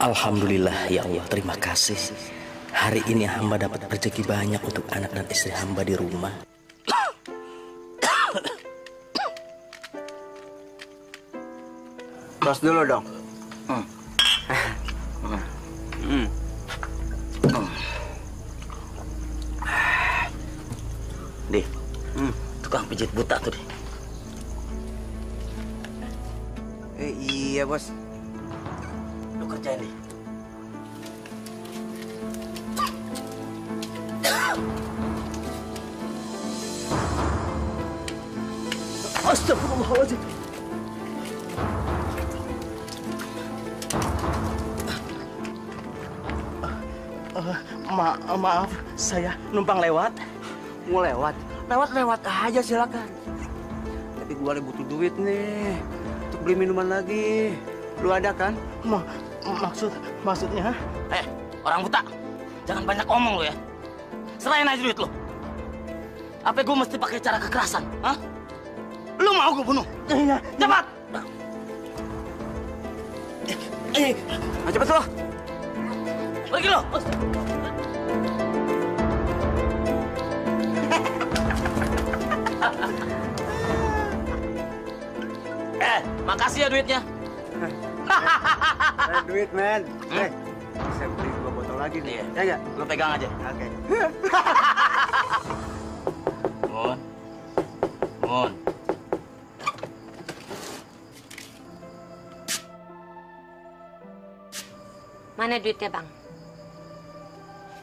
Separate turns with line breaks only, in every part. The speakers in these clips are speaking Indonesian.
Alhamdulillah ya Allah, terima kasih. Hari ini hamba dapat rezeki banyak untuk anak dan istri hamba di rumah.
Tos dulu dong.
Deh, tukang pijit buta tuh deh.
Iya bos.
Lu kerjain deh. Astagfirullahaladzim. Maaf, saya numpang lewat.
Mau lewat? Lewat aja silakan. Tapi gua lagi butuh duit nih untuk beli minuman lagi. Lu ada kan?
Maksudnya?
Orang buta, jangan banyak omong lu ya. Serahin aja duit lu. Apa gue mesti pakai cara kekerasan? Hah? Lu mau gue bunuh?
Iya.
Cepat!
Cepet lo.
Pergi lo! Makasih ya duitnya.
Duit men. Saya beli 2 botol lagi nih.
Iya.
Ya nggak?
Lu pegang aja.
Oke.
Mun.
Mana duitnya, Bang?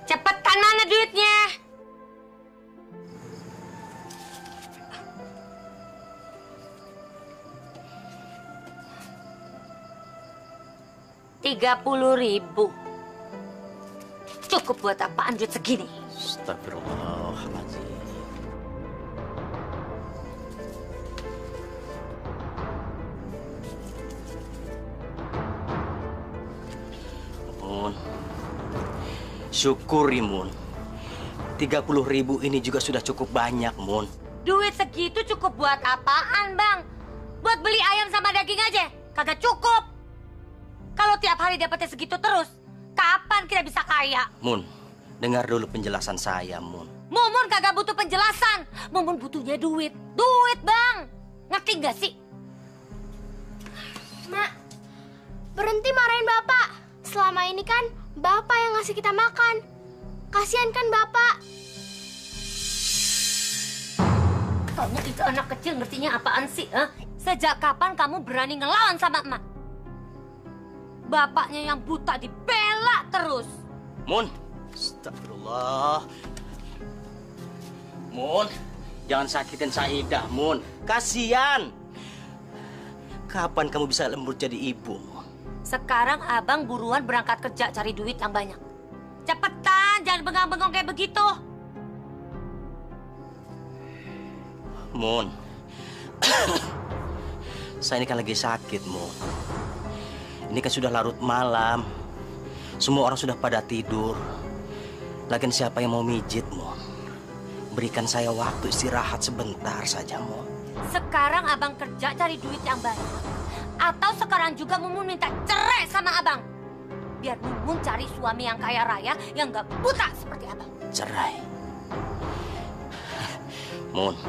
Cepetan, mana duitnya? Rp30.000. Cukup buat apaan duit segini?
Astagfirullahaladzim. Mun, syukuri Mun. 30.000 ini juga sudah cukup banyak, Mun.
Duit segitu cukup buat apaan, Bang? Buat beli ayam sama daging aja? Kagak cukup. Kalau tiap hari dapetnya segitu terus, kapan kita bisa kaya?
Mun, dengar dulu penjelasan saya, Mun.
Mumun kagak butuh penjelasan. Mumun butuhnya duit. Duit, Bang. Ngerti nggak sih?
Mak, berhenti marahin Bapak. Selama ini kan Bapak yang ngasih kita makan. Kasihan kan Bapak?
Kamu itu anak kecil ngertinya apaan sih? Sejak kapan kamu berani ngelawan sama emak? Bapaknya yang buta dibela terus.
Mun, astagfirullah. Mun, jangan sakitin Saidah, Mun. Kasian. Kapan kamu bisa lembut jadi ibu?
Sekarang abang buruan berangkat kerja cari duit yang banyak. Cepetan, jangan bengang-bengong kayak begitu.
Mun, saya ini kan lagi sakit, Mun. Ini kan sudah larut malam. Semua orang sudah pada tidur. Lagian siapa yang mau mijit, Mun? Berikan saya waktu istirahat sebentar saja, Mun.
Sekarang abang kerja cari duit yang banyak. Atau sekarang juga Mumun minta cerai sama abang. Biar Mumun cari suami yang kaya raya yang gak buta seperti abang.
Cerai? Mun,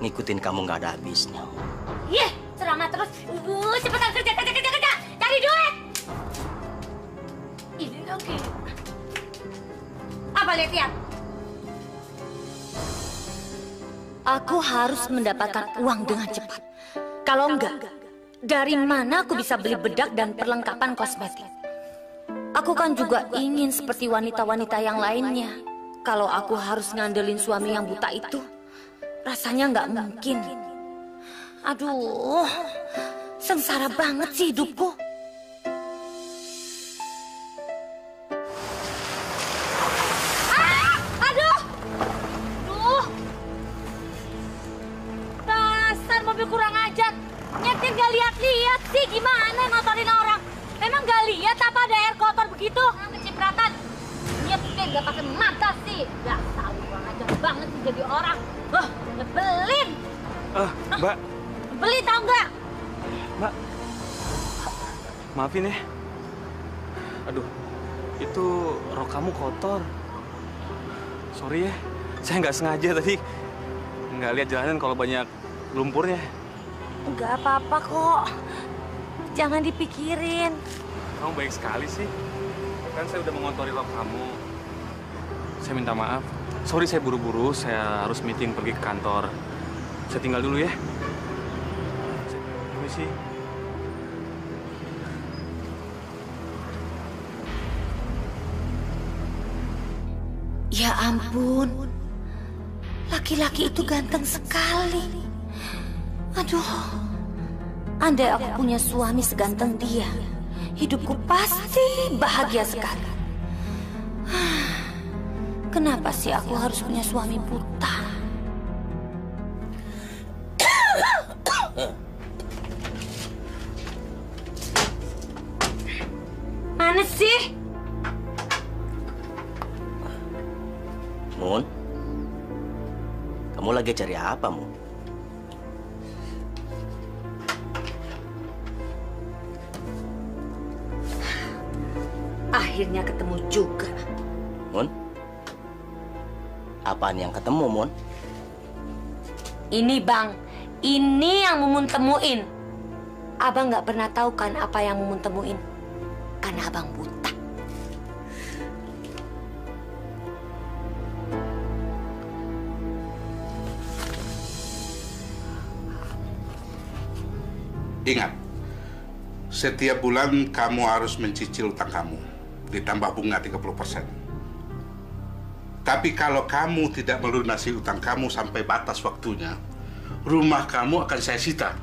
ngikutin kamu gak ada habisnya.
Yeh, ceramah terus. Cepetan kerja. Cari duit. Ini lagi. Apa lihat? Aku harus mendapatkan uang dengan cepat. Kalau enggak, dari mana aku bisa beli bedak dan perlengkapan kosmetik? Aku kan juga ingin seperti wanita-wanita yang lainnya. Kalau aku harus ngandelin suami yang buta itu, rasanya nggak mungkin. Aduh, sengsara banget sih hidupku. Kurang ajar, nyetir gak lihat-lihat sih, gimana ngotorin orang? Memang gak lihat apa ada air kotor begitu? Kecipratan, nyetir gak pakai mata sih. Gak tahu, kurang ajar banget sih jadi orang. Nyebelin.
Mbak.
Beli tau nggak?
Mbak, maafin ya.
Aduh, itu rok kamu kotor. Sorry ya, saya nggak sengaja tadi. Nggak lihat jalanan kalau banyak lumpurnya.
Nggak apa-apa kok. Jangan dipikirin.
Kamu baik sekali sih. Kan saya udah mengotori rok kamu. Saya minta maaf. Sorry saya buru-buru, saya harus meeting pergi ke kantor. Saya tinggal dulu ya. Permisi.
Ya ampun. Laki-laki itu ganteng sekali. Aduh. Andai aku punya suami seganteng dia, hidupku pasti bahagia sekali. Kenapa sih aku harus punya suami buta? Mana sih?
Mun, kamu lagi cari apa, Mun?
Akhirnya ketemu juga.
Mun? Apaan yang ketemu, Mun?
Ini Bang, ini yang Mumun temuin. Abang nggak pernah tahu kan apa yang Mumun temuin? Karena Abang buta.
Ingat, setiap bulan kamu harus mencicil utang kamu, ditambah bunga 30%. Tapi kalau kamu tidak melunasi utang kamu sampai batas waktunya, rumah kamu akan saya sita.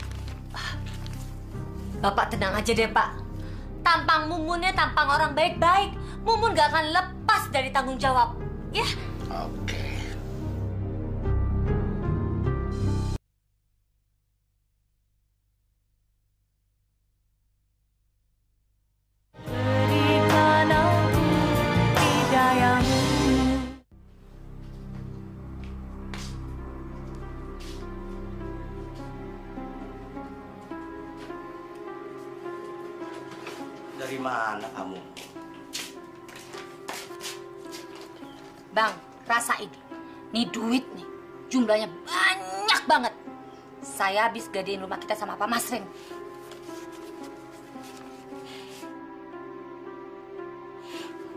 Bapak tenang aja deh, Pak. Tampang Mumunnya tampang orang baik-baik. Mumun gak akan lepas dari tanggung jawab. Ya?
Oke.
Dari mana kamu?
Bang, rasain. Nih duit nih. Jumlahnya banyak banget. Saya habis gadein rumah kita sama Pak Masrin.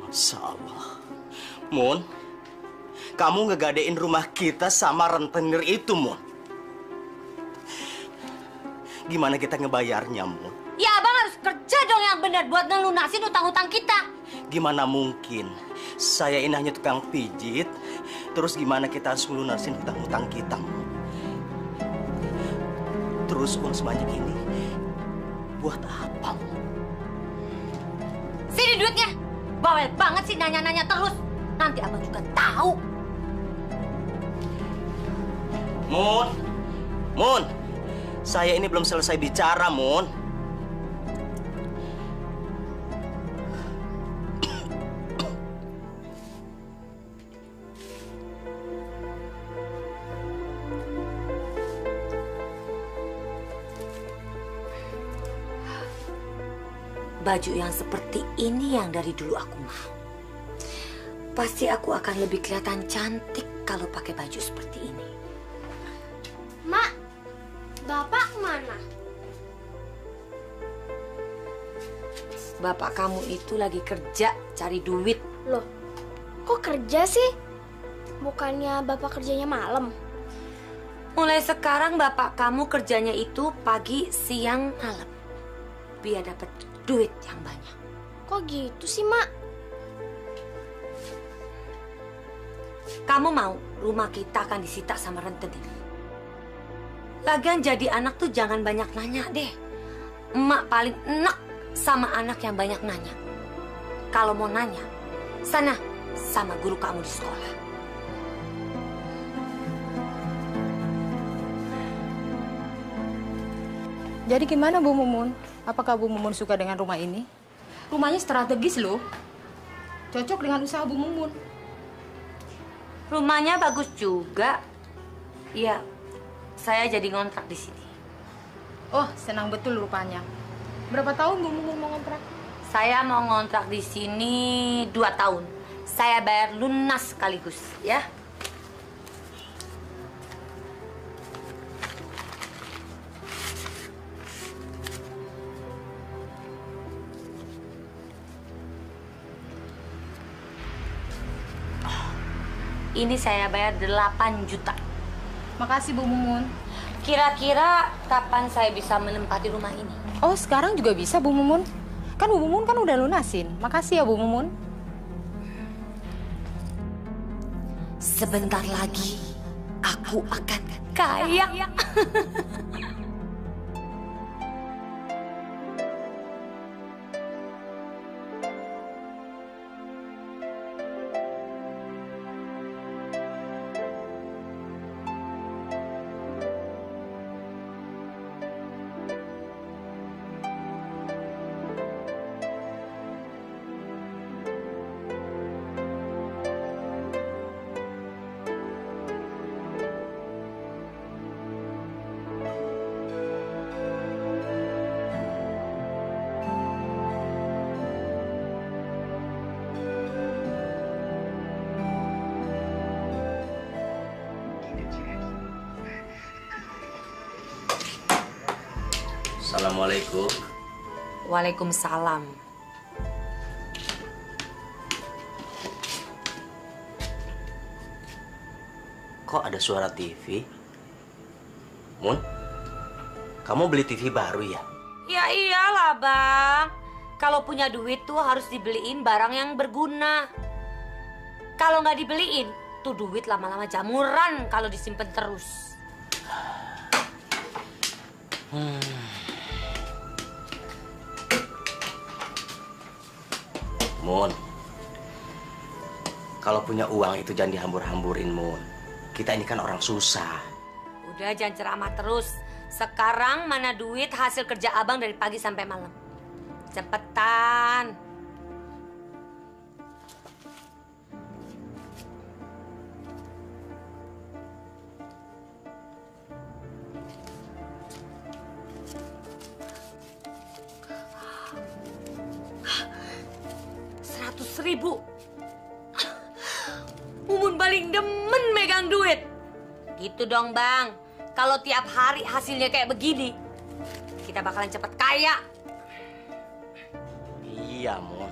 Masya Allah. Mun, kamu ngegadein rumah kita sama rentenir itu, Mun. Gimana kita ngebayarnya, Mun?
Ya abang harus kerja dong yang benar buat ngelunasin utang-utang kita.
Gimana mungkin? Saya ini hanya tukang pijit. Terus gimana kita harus ngelunasin utang-utang kita, Mun? Terus uang sebanyak ini buat apa, Mun?
Sini duitnya. Bawel banget sih nanya-nanya terus. Nanti abang juga tahu.
Mun, Mun, saya ini belum selesai bicara, Mun.
Baju yang seperti ini yang dari dulu aku mau. Pasti aku akan lebih kelihatan cantik kalau pakai baju seperti ini.
Mak, Bapak kemana?
Bapak kamu itu lagi kerja cari duit.
Loh, kok kerja sih? Bukannya Bapak kerjanya malam?
Mulai sekarang bapak kamu kerjanya itu pagi, siang, malam. Biar dapat duit yang banyak.
Kok gitu sih, Mak?
Kamu mau rumah kita akan disita sama rentenir. Lagian jadi anak tuh jangan banyak nanya deh. Emak paling enak sama anak yang banyak nanya. Kalau mau nanya, sana sama guru kamu di sekolah.
Jadi gimana Bu Mumun? Apakah Bu Mumun suka dengan rumah ini? Rumahnya strategis loh. Cocok dengan usaha Bu Mumun.
Rumahnya bagus juga. Iya, saya jadi ngontrak di sini.
Oh, senang betul rupanya. Berapa tahun Bu Mumun mau ngontrak?
Saya mau ngontrak di sini 2 tahun. Saya bayar lunas sekaligus, ya. Ini saya bayar 8 juta.
Makasih Bu Mumun.
Kira-kira kapan saya bisa menempati rumah ini?
Oh, sekarang juga bisa Bu Mumun. Kan Bu Mumun kan udah lunasin. Makasih ya Bu Mumun.
Sebentar lagi aku akan kaya.
Assalamualaikum.
Waalaikumsalam.
Kok ada suara TV? Mun, kamu beli TV baru ya?
Ya iyalah Bang. Kalau punya duit tuh harus dibeliin barang yang berguna. Kalau nggak dibeliin, tuh duit lama-lama jamuran kalau disimpan terus.
Mun, kalau punya uang itu jangan dihambur-hamburin, Mun. Kita ini kan orang susah.
Udah jangan ceramah terus. Sekarang mana duit hasil kerja abang dari pagi sampai malam. Cepetan. Rp100.000. Mumun paling demen megang duit. Gitu dong Bang. Kalau tiap hari hasilnya kayak begini, kita bakalan cepet kaya.
Iya, Mun.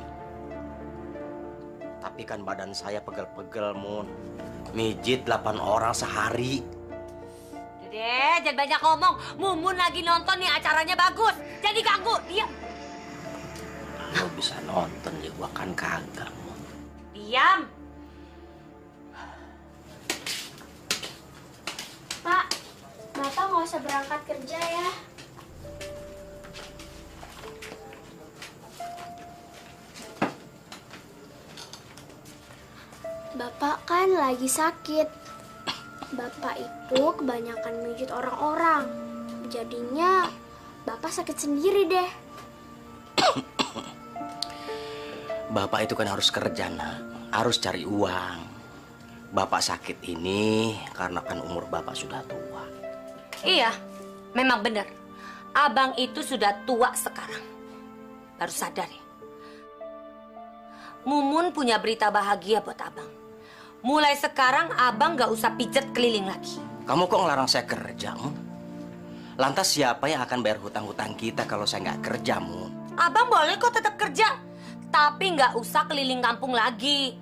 Tapi kan badan saya pegel-pegel, Mun. Mijit 8 orang sehari.
Udah deh, jangan banyak ngomong. Mumun lagi nonton nih, acaranya bagus. Jadi ganggu, diam.
Lo bisa nonton ya, gua kan kagak, Mun.
Diam.
Pak, Bapak nggak usah berangkat kerja ya. Bapak kan lagi sakit. Bapak itu kebanyakan mijit orang-orang. Jadinya Bapak sakit sendiri deh.
Bapak itu kan harus kerja, Nak. Harus cari uang. Bapak sakit ini karena kan umur Bapak sudah tua.
Iya, memang benar. Abang itu sudah tua sekarang. Baru sadar ya. Mumun punya berita bahagia buat abang. Mulai sekarang abang gak usah pijet keliling lagi.
Kamu kok ngelarang saya kerja, Mun? Lantas siapa yang akan bayar hutang-hutang kita kalau saya nggak kerja, Mun?
Abang boleh kok tetap kerja. Tapi nggak usah keliling kampung lagi.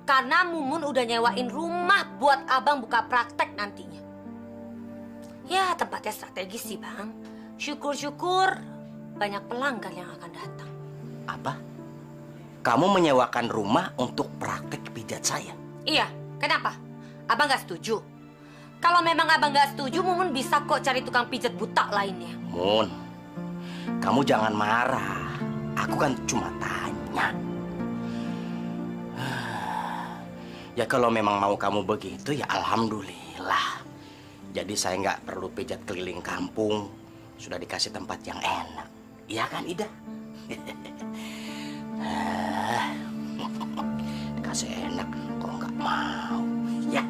Karena Mumun udah nyewain rumah buat abang buka praktek nantinya. Ya tempatnya strategis sih Bang. Syukur-syukur banyak pelanggan yang akan datang.
Apa? Kamu menyewakan rumah untuk praktek pijat saya?
Iya, kenapa? Abang nggak setuju? Kalau memang abang nggak setuju, Mumun bisa kok cari tukang pijat buta lainnya.
Mun, kamu jangan marah. Aku kan cuma tanya. Ya kalau memang mau kamu begitu, ya alhamdulillah. Jadi saya nggak perlu pijat keliling kampung. Sudah dikasih tempat yang enak. Iya kan, Ida? Dikasih enak, kok nggak mau? Ya.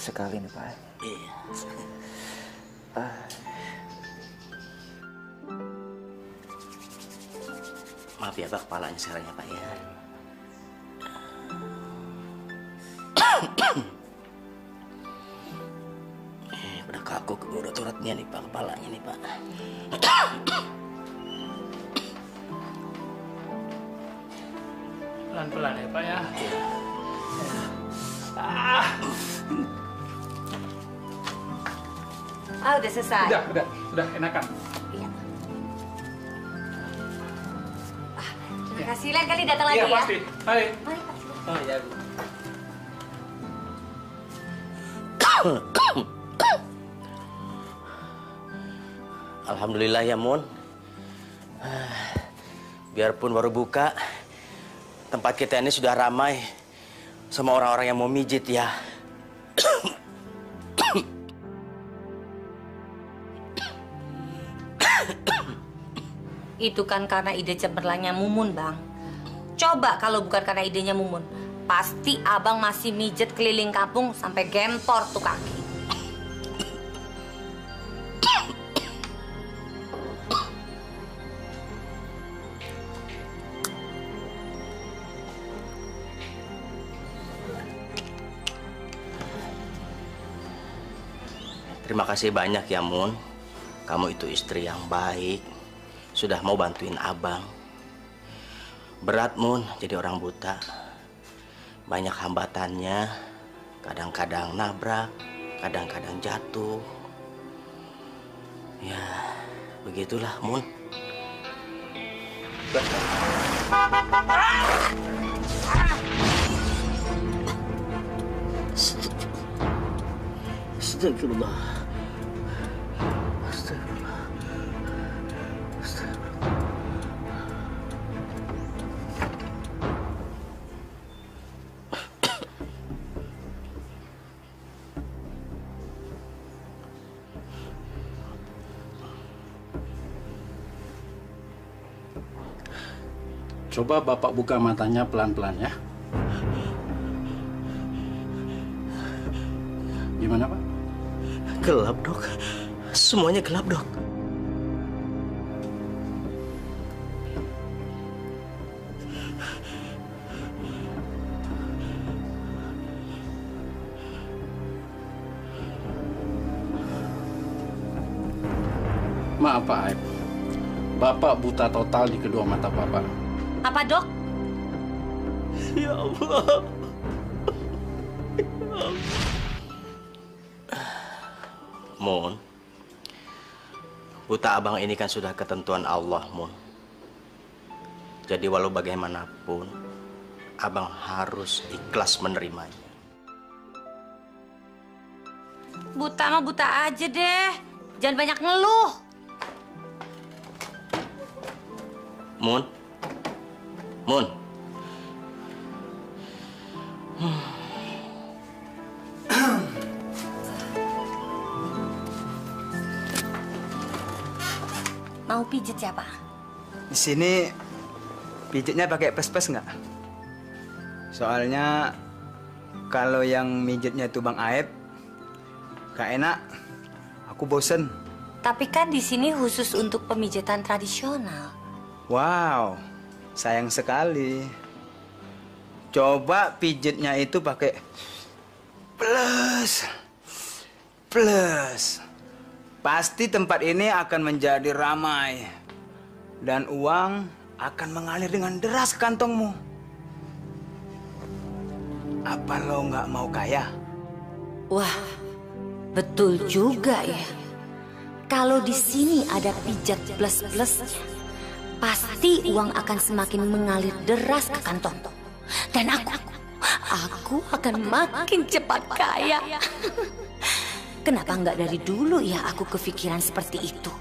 sekali nih Pak.
Iya. Maaf ya Pak, kepalanya serangnya Pak ya. Udah kaku, udah turutnya nih Pak, kepalanya nih Pak.
Pelan-pelan ya Pak ya.
Udah selesai.
Udah enakan.
Iya. Terima kasih, lain kali datang lagi
Iya
ya.
pasti. Hai.
Mari Pak.
Oh iya Bu.
Alhamdulillah ya Mun. Biarpun baru buka, tempat kita ini sudah ramai sama orang-orang yang mau mijit ya.
Itu kan karena ide cemerlangnya Mumun, Bang. Coba kalau bukan karena idenya Mumun, pasti Abang masih mijet keliling kampung sampai gempor tuh kaki.
Terima kasih banyak ya Mun. Kamu itu istri yang baik. Sudah mau bantuin Abang. Berat Mun jadi orang buta. Banyak hambatannya. Kadang-kadang nabrak, kadang-kadang jatuh. Ya, begitulah Mun. Astagfirullah. Astagfirullah. Astagfirullah.
Coba Bapak buka matanya pelan-pelan ya. Gimana Pak?
Gelap dok. Semuanya gelap dok.
Maaf Pak Aib. Bapak buta total di kedua mata Bapak.
Apa, Dok?
Ya Allah. Mun, buta Abang ini kan sudah ketentuan Allah, Mun. Jadi walau bagaimanapun, Abang harus ikhlas menerimanya.
Buta mah buta aja deh. Jangan banyak ngeluh.
Mun, Mun.
Mau pijet siapa?
Di sini pijitnya pakai pes-pes nggak? Soalnya kalau yang mijitnya itu Bang Aib, gak enak. Aku bosen.
Tapi kan di sini khusus untuk pemijetan tradisional.
Wow, sayang sekali. Coba pijitnya itu pakai plus. Pasti tempat ini akan menjadi ramai. Dan uang akan mengalir dengan deras ke kantongmu. Apa lo nggak mau kaya?
Wah, betul juga ya. Kalau di sini ada pijat plus-plusnya, pasti uang akan semakin mengalir deras ke kantong. Dan aku akan makin cepat kaya. Kenapa nggak dari dulu ya aku kepikiran seperti itu?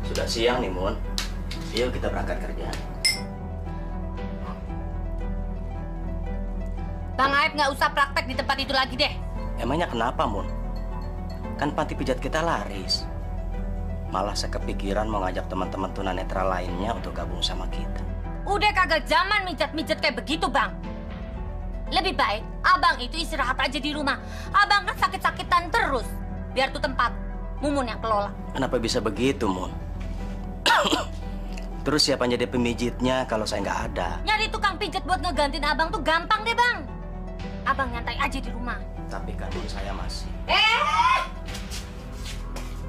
Sudah siang nih, Mun. Yuk kita berangkat kerja.
Bang Aib nggak usah praktek di tempat itu lagi deh.
Emangnya kenapa, Mun? Kan panti pijat kita laris. Malah saya kepikiran mau ngajak teman-teman tunanetra lainnya untuk gabung sama kita.
Udah kagak zaman mijat-mijat kayak begitu, Bang. Lebih baik abang itu istirahat aja di rumah. Abang kan sakit-sakitan terus. Biar tuh tempat Mumun yang kelola.
Kenapa bisa begitu, Mun? Terus siapa yang jadi pemijitnya kalau saya nggak ada?
Nyari tukang pijat buat ngegantiin abang tuh gampang deh, Bang. Abang nyantai aja di rumah.
Tapi kan Mun, saya masih.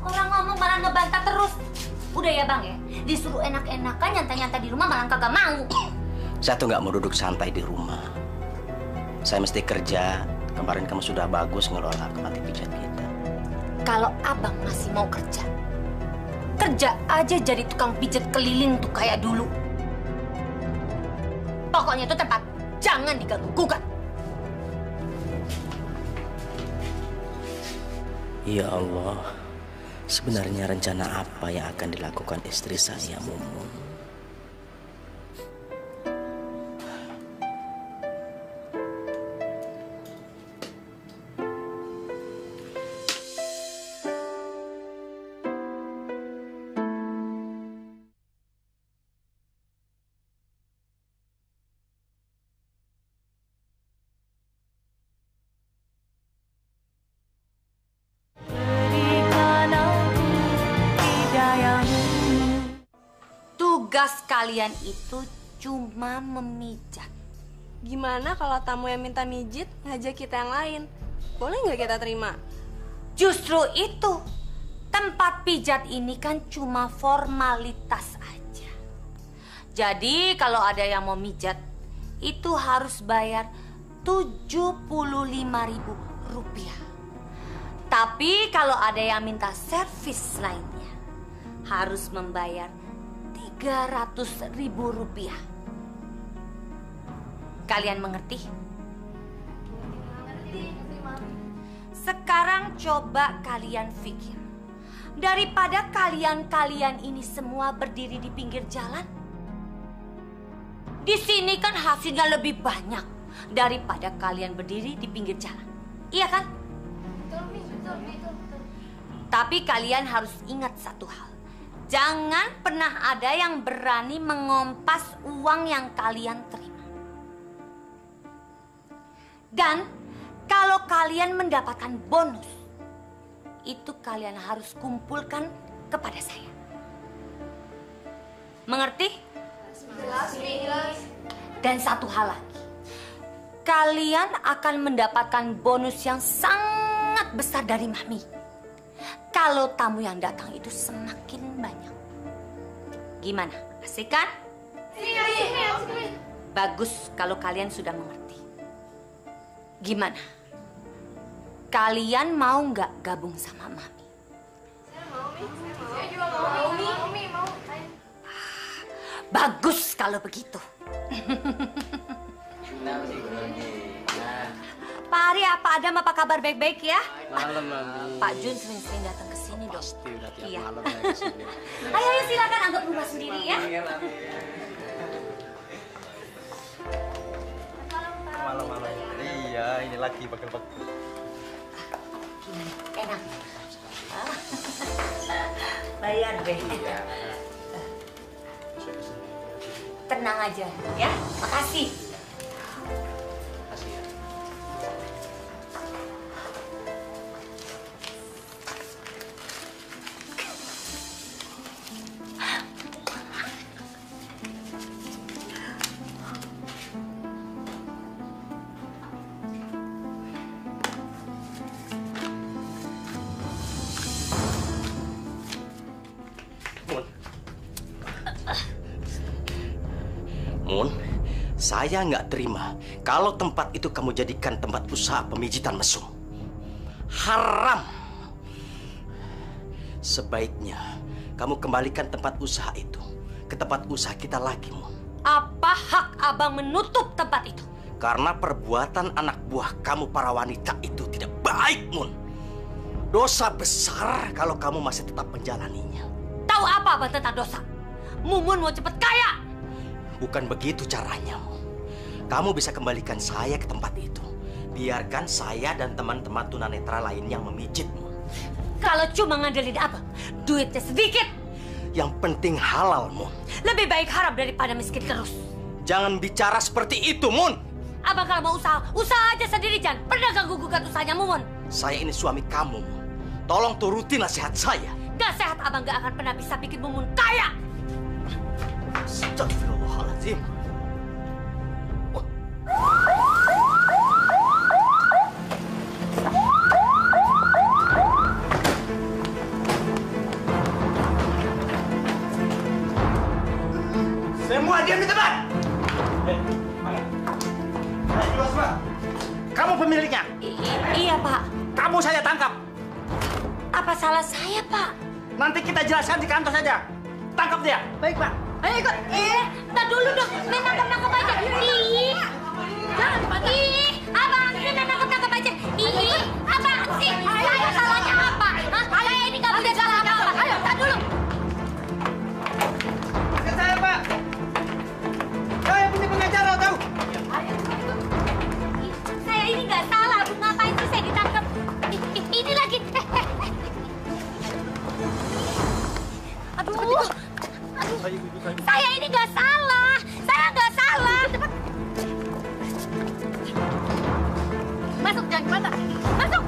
Orang ngomong malah ngebantah terus. Udah ya, Bang ya? Disuruh enak-enakan nyantai-nyantai di rumah malah kagak mau.
Saya tuh nggak mau duduk santai di rumah. Saya mesti kerja. Kemarin kamu sudah bagus ngelola tempat pijat kita.
Kalau abang masih mau kerja, kerja aja jadi tukang pijat keliling tuh kayak dulu. Pokoknya itu tempat jangan diganggu-gugat.
Ya Allah, sebenarnya rencana apa yang akan dilakukan istri saya, Mumun?
Tugas kalian itu cuma memijat.
Gimana kalau tamu yang minta mijit ngajak kita yang lain? Boleh nggak kita terima?
Justru itu, tempat pijat ini kan cuma formalitas aja. Jadi kalau ada yang mau mijat, itu harus bayar Rp75.000. Tapi kalau ada yang minta servis lainnya, harus membayar Rp300.000. Kalian mengerti? Sekarang coba kalian pikir. Daripada kalian ini semua berdiri di pinggir jalan, di sini kan hasilnya lebih banyak daripada kalian berdiri di pinggir jalan. Iya kan? Betul. Tapi kalian harus ingat satu hal. Jangan pernah ada yang berani mengompas uang yang kalian terima. Dan kalau kalian mendapatkan bonus, itu kalian harus kumpulkan kepada saya. Mengerti? Jelas. Dan satu hal lagi. Kalian akan mendapatkan bonus yang sangat besar dari Mami. Kalau tamu yang datang itu semakin banyak. Gimana? Asik kan? Asik. Bagus kalau kalian sudah mengerti. Gimana? Kalian mau nggak gabung sama Mami?
Saya mau, Mi. Saya juga mau. Mi mau.
Bagus kalau begitu. Pak Ari, apa Adam, apa kabar baik-baik ya?
Malam, Mami.
Pak Jun sering-sering datang ke sini dong.
Pasti udah tiap
Iya.
malam saya kesini.
Ayo silakan anggap rumah sendiri ya.
Malam-malam. Iya, ini lagi pegel-pegel.
Gimana? Enak. Bayar deh. Tenang aja ya. Makasih.
Mun, saya nggak terima kalau tempat itu kamu jadikan tempat usaha pemijitan mesum. Haram. Sebaiknya kamu kembalikan tempat usaha itu ke tempat usaha kita lagi, Mun.
Apa hak abang menutup tempat itu?
Karena perbuatan anak buah kamu para wanita itu tidak baik, Mun. Dosa besar kalau kamu masih tetap menjalaninya.
Tahu apa abang tentang dosa? Mumun mau cepet kaya.
Bukan begitu caranya. Kamu bisa kembalikan saya ke tempat itu. Biarkan saya dan teman-teman tunanetra lain yang memijitmu.
Kalau cuma ngandelin abang, Duitnya sedikit.
Yang penting halal, Mun.
Lebih baik haram daripada miskin terus.
Jangan bicara seperti itu, Mun.
Abang kalau mau usaha aja sendiri, jangan pernah ganggu-gugat usahanya Mumun.
Saya ini suami kamu, Mun. Tolong turuti nasihat saya.
Nasihat abang gak akan pernah bisa bikin Mumun kaya.
Astagfirullahaladzim.
Semua diam di tempat. Kamu pemiliknya?
Iya, Pak.
Kamu saya tangkap.
Apa salah saya, Pak?
Nanti kita jelaskan di kantor saja. Tangkap dia.
Baik, Pak. Ayo ikut. Ntar dulu dong. Main nangkap-nangkap aja. Ih. Jangan, Pak. Ih. Abang, ini main nangkap-nangkap aja. Ih. Abang sih. Saya salahnya apa? Hah? Saya ini nggak punya salah apa-apa. Ayo, ntar dulu.
Ke saya, Pak. Saya punya pengacara, tahu?
Saya ini nggak salah. Bu, ngapain sih saya ditangkap? Ini lagi. Aduh. Saya ini nggak salah. Saya nggak salah. Masuk, jangan kemana. Masuk.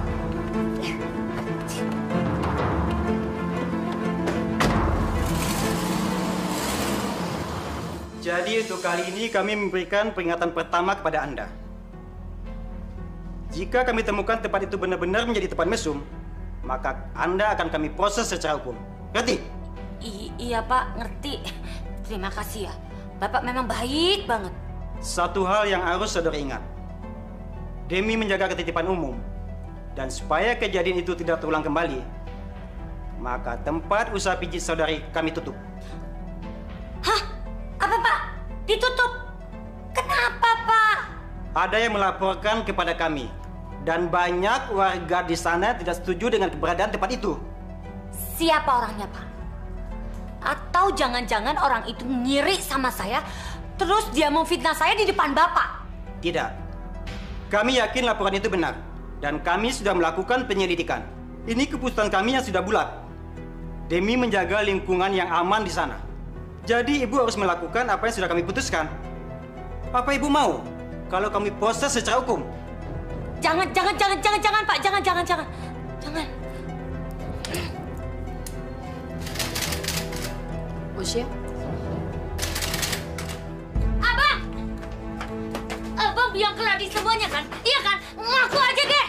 Jadi untuk kali ini kami memberikan peringatan pertama kepada Anda. Jika kami temukan tempat itu benar-benar menjadi tempat mesum, maka Anda akan kami proses secara hukum. Ngerti?
Iya, Pak, ngerti. Terima kasih ya. Bapak memang baik banget.
Satu hal yang harus saudara ingat. Demi menjaga ketertiban umum, dan supaya kejadian itu tidak terulang kembali, maka tempat usaha pijit saudari kami tutup.
Hah? Apa, Pak? Ditutup? Kenapa, Pak?
Ada yang melaporkan kepada kami, dan banyak warga di sana tidak setuju dengan keberadaan tempat itu.
Siapa orangnya, Pak? Atau jangan-jangan orang itu ngiri sama saya, terus dia memfitnah saya di depan Bapak?
Tidak. Kami yakin laporan itu benar, dan kami sudah melakukan penyelidikan. Ini keputusan kami yang sudah bulat, demi menjaga lingkungan yang aman di sana. Jadi ibu harus melakukan apa yang sudah kami putuskan. Apa ibu mau kalau kami proses secara hukum?
Jangan, Pak. Jangan.
Usia?
Abang biang keladi semuanya kan? Iya kan? Ngaku aja deh.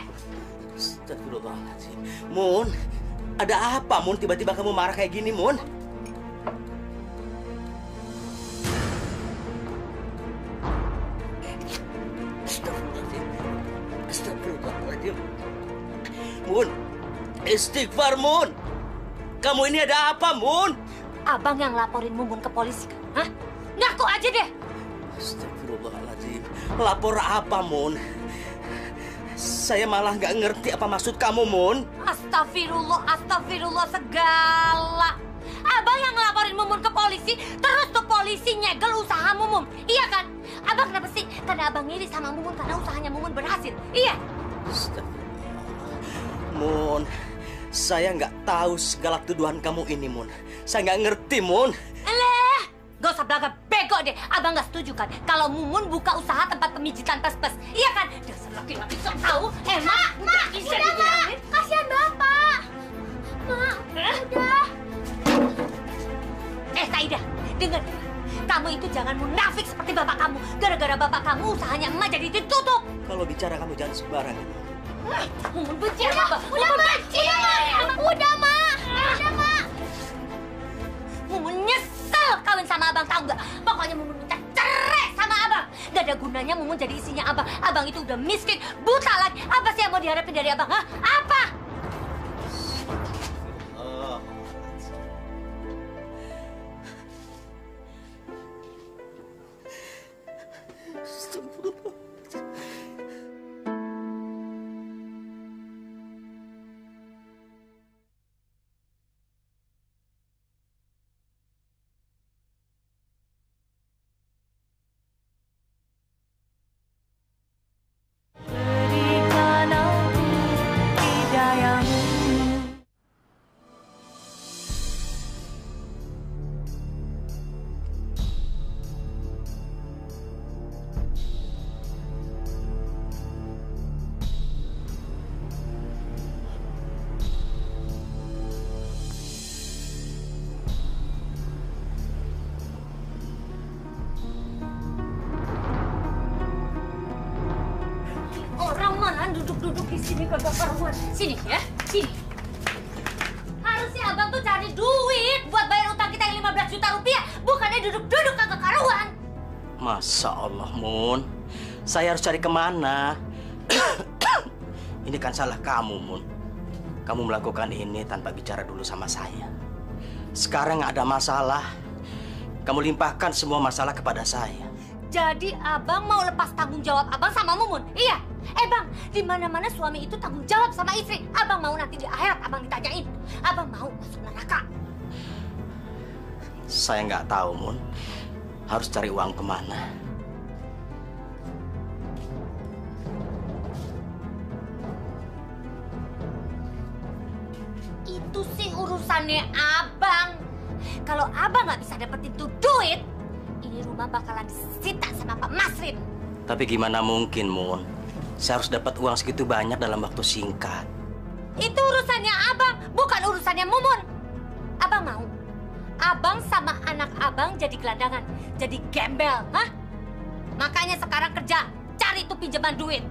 Astagfirullahaladzim. Mun, ada apa, Mun? Tiba-tiba kamu marah kayak gini, Mun? Astagfirullahaladzim. Mun, istighfar, Mun. Kamu ini ada apa, Mun?
Abang yang laporin Mumun ke polisi kan? Hah? Ngaku aja deh.
Astagfirullahaladzim. Lapor apa, Mun? Saya malah nggak ngerti apa maksud kamu, Mun.
Astagfirullah segala. Abang yang ngelaporin Mumun ke polisi, terus tuh polisi nyegel usaha Mumun. Iya kan? Abang kenapa sih? Karena abang ngiri sama Mumun karena usahanya Mumun berhasil. Iya.
Mun, saya nggak tahu segala tuduhan kamu ini, Mun. Saya nggak ngerti, Mun.
Gak usah belakang bego deh. Abang nggak setuju kan kalau Mumun buka usaha tempat pemijitan pes-pes. Iya kan? Dasar laki-laki sok tahu. Mak, udah, Mak. Kasihan Bapak. Mak, udah. Saida, dengar. Kamu itu jangan munafik seperti bapak kamu. Gara-gara bapak kamu usahanya emak jadi ditutup.
Kalau bicara kamu jangan sembarangan.
Mumun benci sama Abang. Udah, Mak. Udah, Mak. Mumun nyesel kawin sama Abang, tahu nggak? Pokoknya Mumun minta cerai sama Abang. Gak ada gunanya Mumun jadi isinya Abang. Abang itu udah miskin, buta lagi. Apa sih yang mau diharapin dari Abang? Hah? Apa? di sini kagak karuan. Sini ya, sini. Harusnya abang tuh cari duit buat bayar utang kita yang 15 juta rupiah, bukannya duduk-duduk kagak karuan.
Masya Allah, Mun. Saya harus cari kemana? Ini kan salah kamu, Mun. Kamu melakukan ini tanpa bicara dulu sama saya. Sekarang nggak ada masalah. Kamu limpahkan semua masalah kepada saya.
Jadi abang mau lepas tanggung jawab abang sama Mumun? Iya. Bang, di mana-mana suami itu tanggung jawab sama istri. Abang mau nanti di akhirat abang ditanyain. Abang mau masuk neraka?
Saya nggak tahu, Mun. Harus cari uang kemana?
Itu sih urusannya abang. Kalau abang nggak bisa dapetin tuh duit, ini rumah bakalan disita sama Pak Masrin.
Tapi gimana mungkin, Mun? Saya harus dapat uang segitu banyak dalam waktu singkat.
Itu urusannya abang, bukan urusannya Mumun. Abang mau? Abang sama anak abang jadi gelandangan, jadi gembel, hah? Makanya sekarang kerja, cari tuh pinjaman duit.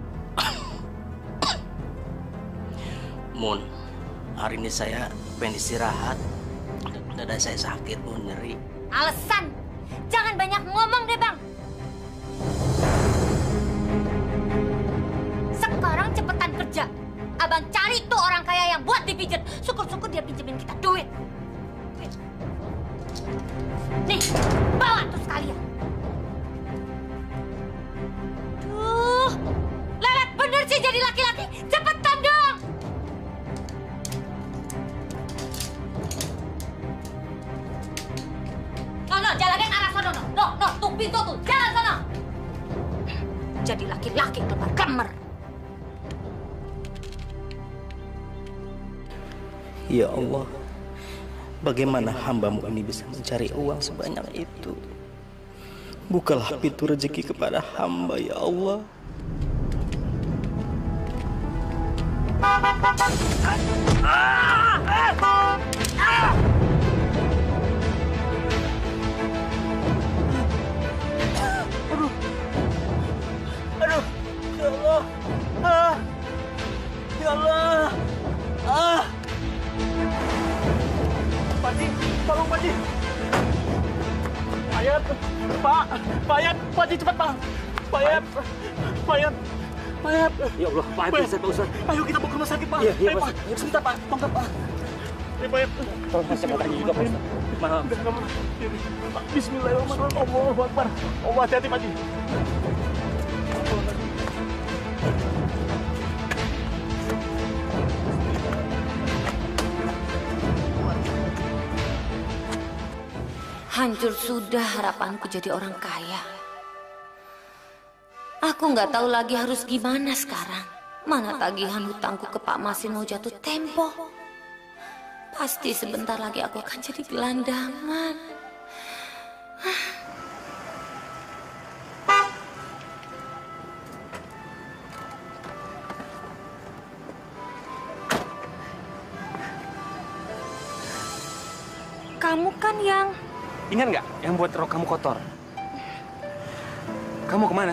Mun, hari ini saya pengen istirahat. Dada saya sakit, Mun, nyeri.
Alasan, jangan banyak ngomong deh, Bang. Sekarang cepetan kerja. Abang cari tuh orang kaya yang buat dipijet. Syukur-syukur dia pinjemin kita duit. Nih, bawa tuh sekalian. Tuh, lelet bener sih jadi laki-laki. Cepetan dong. No, jalanin arah sono, no. No, tuh pintu tuh, jalan sono. Jadi laki-laki kelemar-kelemar.
Ya Allah, bagaimana hamba-Mu ini bisa mencari uang sebanyak itu? Bukalah pintu rezeki kepada hamba, ya Allah.
Aduh, ya Allah. Ya Allah. Pakji, tolong Pakji. Payat, Pak. Payat, Pakji cepat, Pak. Payat.
Ya Allah, Pak Ustaz.
Ayo kita bawa ke rumah sakit, Pak.
Iya,
Pak. Sebentar, Pak. Tunggu, Pak. Payat.
Tolong saya mau tanya juga, Pak Ustaz. Maaf.
Pak, bismillahirrahmanirrahim. Allahu Akbar. Allah, hati-hati, Pakji.
Hancur sudah harapanku jadi orang kaya. Aku nggak tahu lagi harus gimana sekarang. Mana tagihan hutangku ke Pak Masrin mau jatuh tempo. Pasti sebentar lagi aku akan jadi gelandangan. Kamu kan yang...
Ingat nggak yang buat rok kamu kotor? Kamu kemana?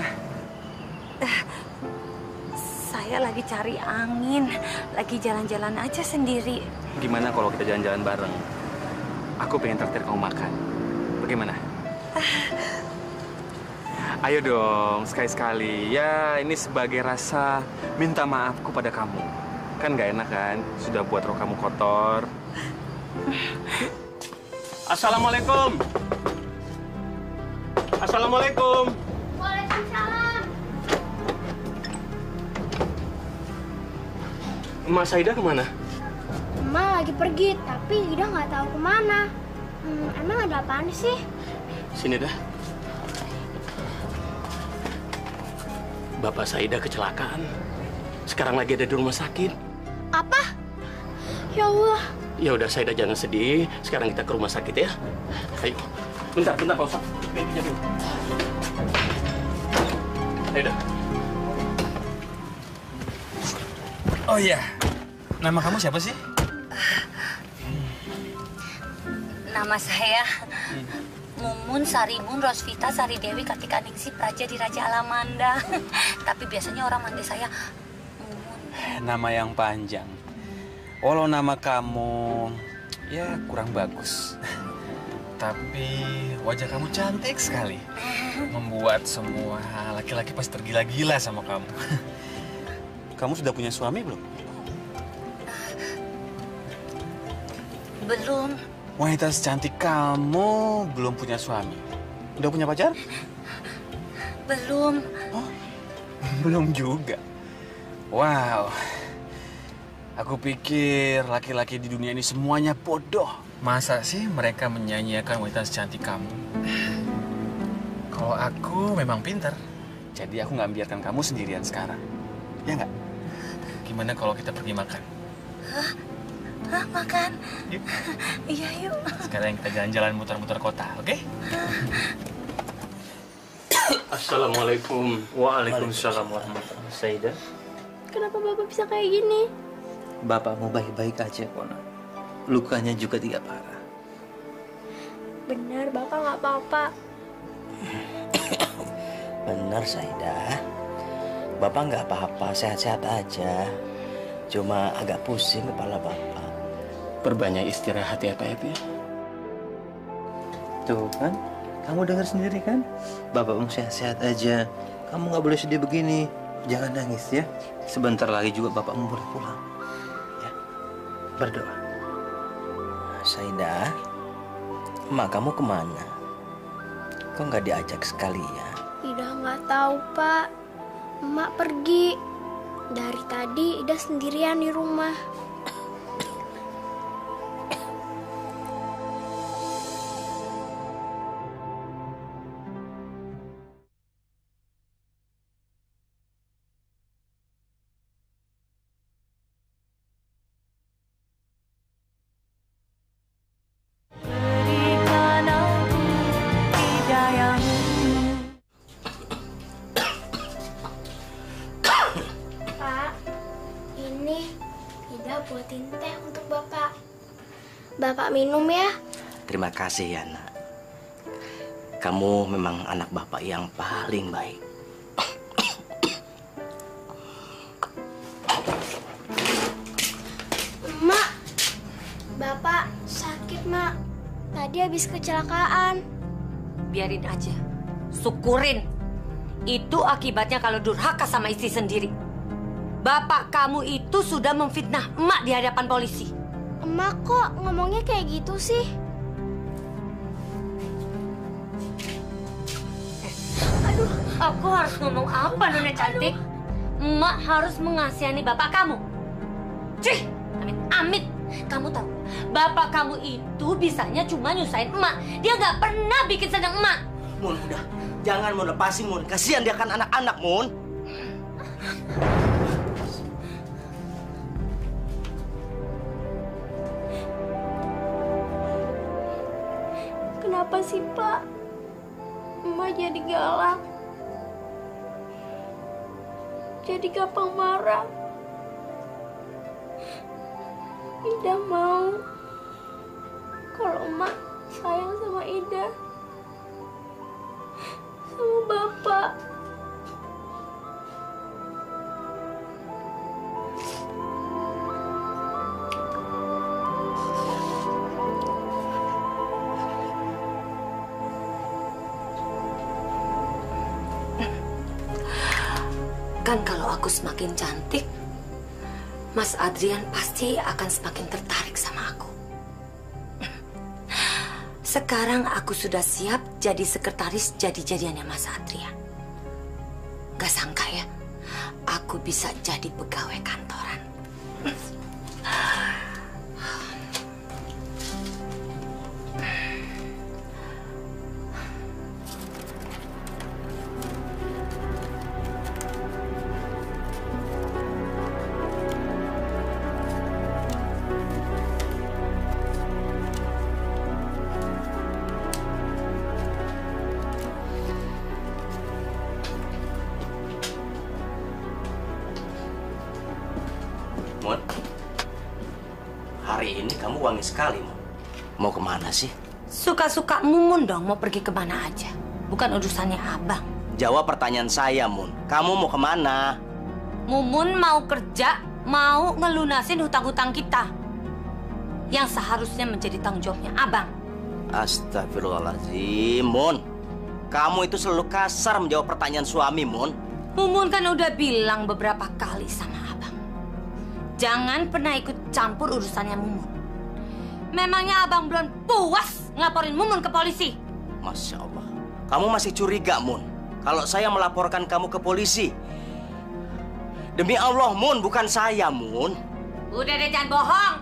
Saya lagi cari angin, lagi jalan-jalan aja sendiri.
Gimana kalau kita jalan-jalan bareng? Aku pengen traktir kamu makan. Bagaimana? Ayo dong, sekali-sekali. Ya, ini sebagai rasa minta maafku pada kamu. Kan nggak enak kan? Sudah buat rok kamu kotor. Assalamualaikum. Assalamualaikum.
Waalaikumsalam.
Emak Saida kemana?
Emak lagi pergi, tapi Ida nggak tahu kemana. Emang ada apaan sih?
Sini dah. Bapak Saida kecelakaan. Sekarang lagi ada di rumah sakit.
Apa? Ya Allah.
Ya udah Saida jangan sedih. Sekarang kita ke rumah sakit ya. Ayo. Bentar Pak Ustaz. Pintunya dulu. Saida.
Oh iya. Nama kamu siapa sih?
Nama saya Mumun Sarimun Rosvita Sari Dewi Kartika Ningsih Praja di Raja Alamanda. Tapi biasanya orang manggil saya Mumun.
Nama yang panjang. Walau nama kamu ya kurang bagus. Tapi wajah kamu cantik sekali. Membuat semua laki-laki pasti tergila-gila sama kamu. Kamu sudah punya suami belum?
Belum.
Wanita secantik kamu belum punya suami. Udah punya pacar?
Belum.
Oh, belum juga. Wow. Aku pikir laki-laki di dunia ini semuanya bodoh. Masa sih mereka menyanyiakan wanita secantik kamu? Kalau aku memang pintar. Jadi aku nggak biarkan kamu sendirian sekarang. Ya nggak? Gimana kalau kita pergi makan?
Hah? Hah, makan?
Yuk.
Iya, yuk.
Sekarang kita jalan-jalan muter-muter kota, oke?
Assalamualaikum. Waalaikumsalam warahmatullahi wabarakatuh. Saidah.
Kenapa Bapak bisa kayak gini?
Bapakmu baik-baik aja, Kona. Lukanya juga tidak parah.
Benar, Bapak nggak apa-apa.
Benar, Saidah. Bapak nggak apa-apa, sehat-sehat aja. Cuma agak pusing kepala Bapak.
Perbanyak istirahat ya, Pak ya.
Tuh kan, kamu dengar sendiri kan? Bapakmu sehat-sehat aja. Kamu nggak boleh sedih begini. Jangan nangis ya. Sebentar lagi juga bapakmu boleh pulang. Ya, berdoa.
Saidah, emak kamu kemana? Kok nggak diajak sekalian?
Ida nggak tahu, Pak. Emak pergi. Dari tadi Ida sendirian di rumah. Pak, ini Ida buatin teh untuk Bapak. Bapak minum ya.
Terima kasih ya, Nak. Kamu memang anak Bapak yang paling baik.
Mak, Bapak sakit, Mak. Tadi habis kecelakaan.
Biarin aja. Syukurin. Itu akibatnya kalau durhaka sama istri sendiri. Bapak kamu itu sudah memfitnah emak di hadapan polisi.
Emak kok ngomongnya kayak gitu sih?
Aduh, aku harus ngomong apa, Nona cantik? Emak harus mengasihani bapak kamu. Cih, amit-amit. Kamu tahu, bapak kamu itu bisanya cuma nyusahin emak. Dia nggak pernah bikin senang emak.
Mun, udah. Jangan Mun, lepasin Mun. Kasihan dia kan anak-anak, Mun.
Kenapa sih, Pak? Emak jadi galak. Jadi gampang marah. Ida mau kalau emak sayang sama Ida, sama Bapak.
Kan kalau aku semakin cantik, Mas Adrian pasti akan semakin tertarik sama aku. Sekarang aku sudah siap jadi sekretaris jadi-jadiannya Mas Adrian. Gak sangka ya, aku bisa jadi pegawai kantoran.
Mun, hari ini kamu wangi sekali, Mun. Mau kemana sih?
Suka-suka Mumun dong mau pergi kemana aja. Bukan urusannya abang.
Jawab pertanyaan saya, Mun. Kamu mau kemana?
Mumun mau kerja mau ngelunasin hutang-hutang kita yang seharusnya menjadi tanggung jawabnya abang.
Astagfirullahaladzim, Mun. Kamu itu selalu kasar menjawab pertanyaan suami, Mun.
Mumun kan udah bilang beberapa kali sama abang, jangan pernah ikut campur urusannya Mumun. Memangnya abang belum puas ngelaporin Mumun ke polisi?
Masya Allah, kamu masih curiga, Mun, kalau saya melaporkan kamu ke polisi? Demi Allah, Mun, bukan saya, Mun.
Udah deh, jangan bohong.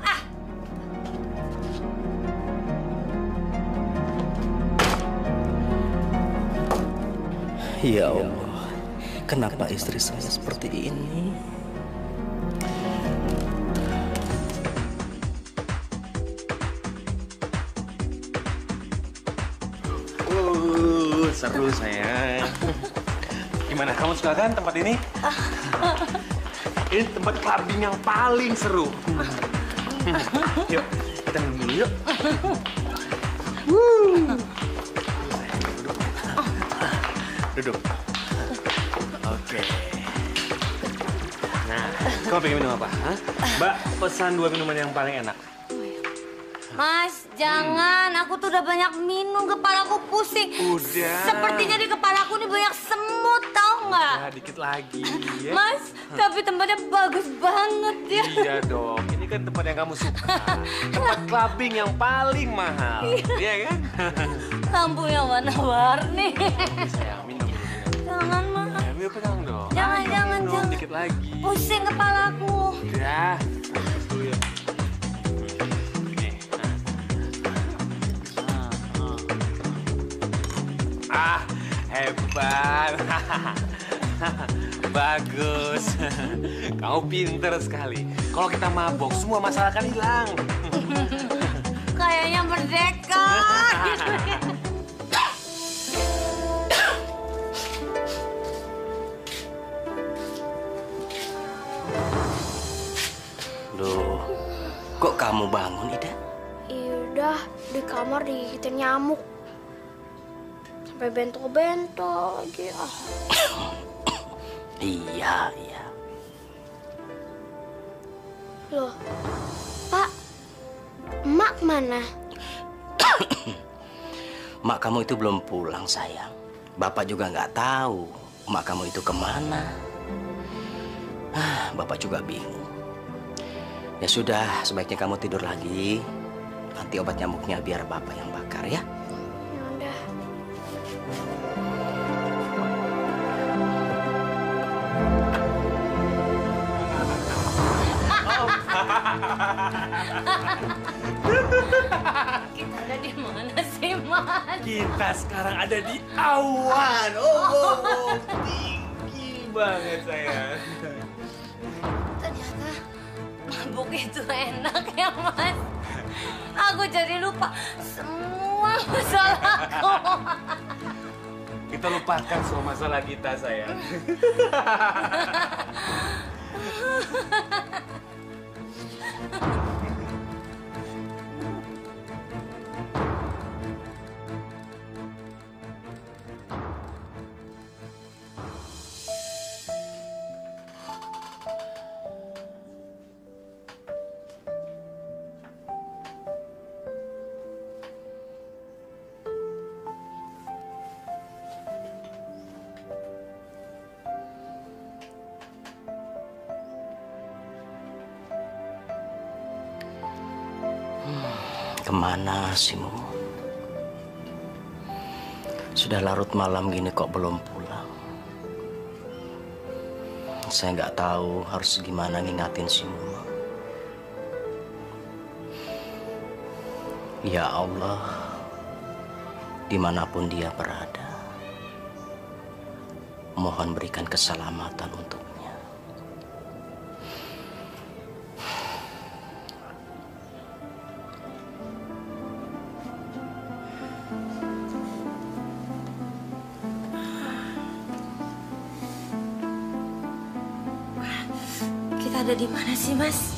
Ya Allah, kenapa istri saya seperti ini?
Seru sayang. Gimana, kamu suka kan tempat ini? Ini tempat clubbing yang paling seru. Yuk, kita minum dulu yuk. Duduk. Oke. Nah, kamu pengen minum apa? Hah? Mbak, pesan 2 minuman yang paling enak.
Mas, jangan. Aku tuh udah banyak minum, kepalaku pusing.
Udah.
Sepertinya di kepalaku nih banyak semut, tau nggak?
Ya, dikit lagi. Ya.
Mas, tapi tempatnya bagus banget ya.
Iya dong, ini kan tempat yang kamu suka. Tempat clubbing yang paling mahal. Iya kan?
Lampunya warna-warni.
Sayang, minum.
Jangan, Mas.
Ya, minum pegang dong.
Jangan,
Ayo,
jangan,
minum,
jangan.
dikit lagi.
Pusing kepalaku.
Udah. Dulu ya. Ah, hebat. Bagus. Kamu pinter sekali. Kalau kita mabok, semua masalah akan hilang.
Kayaknya merdeka.
Loh, kok kamu bangun, Ida?
Yaudah, di kamar digigitin nyamuk. Sampai bentol-bentol lagi.
Iya.
Loh, Pak, Emak kemana?
Mak kamu itu belum pulang, sayang. Bapak juga nggak tahu mak kamu itu kemana. Bapak juga bingung. Ya sudah, sebaiknya kamu tidur lagi. Nanti obat nyamuknya biar Bapak yang bakar ya.
Yaudah.
Kita ada di mana sih, Mas?
Kita sekarang ada di awan. Tinggi banget sayang.
Ternyata mabuk itu enak ya, Mas. Aku jadi lupa semua masalahku.
Kita lupakan semua masalah kita, sayang.
Kemana sih, Mumun? Sudah larut malam gini kok belum pulang. Saya nggak tahu harus gimana ngingatin si Mumun. Ya Allah, dimanapun dia berada, mohon berikan keselamatan untuknya.
Ada di mana sih, Mas?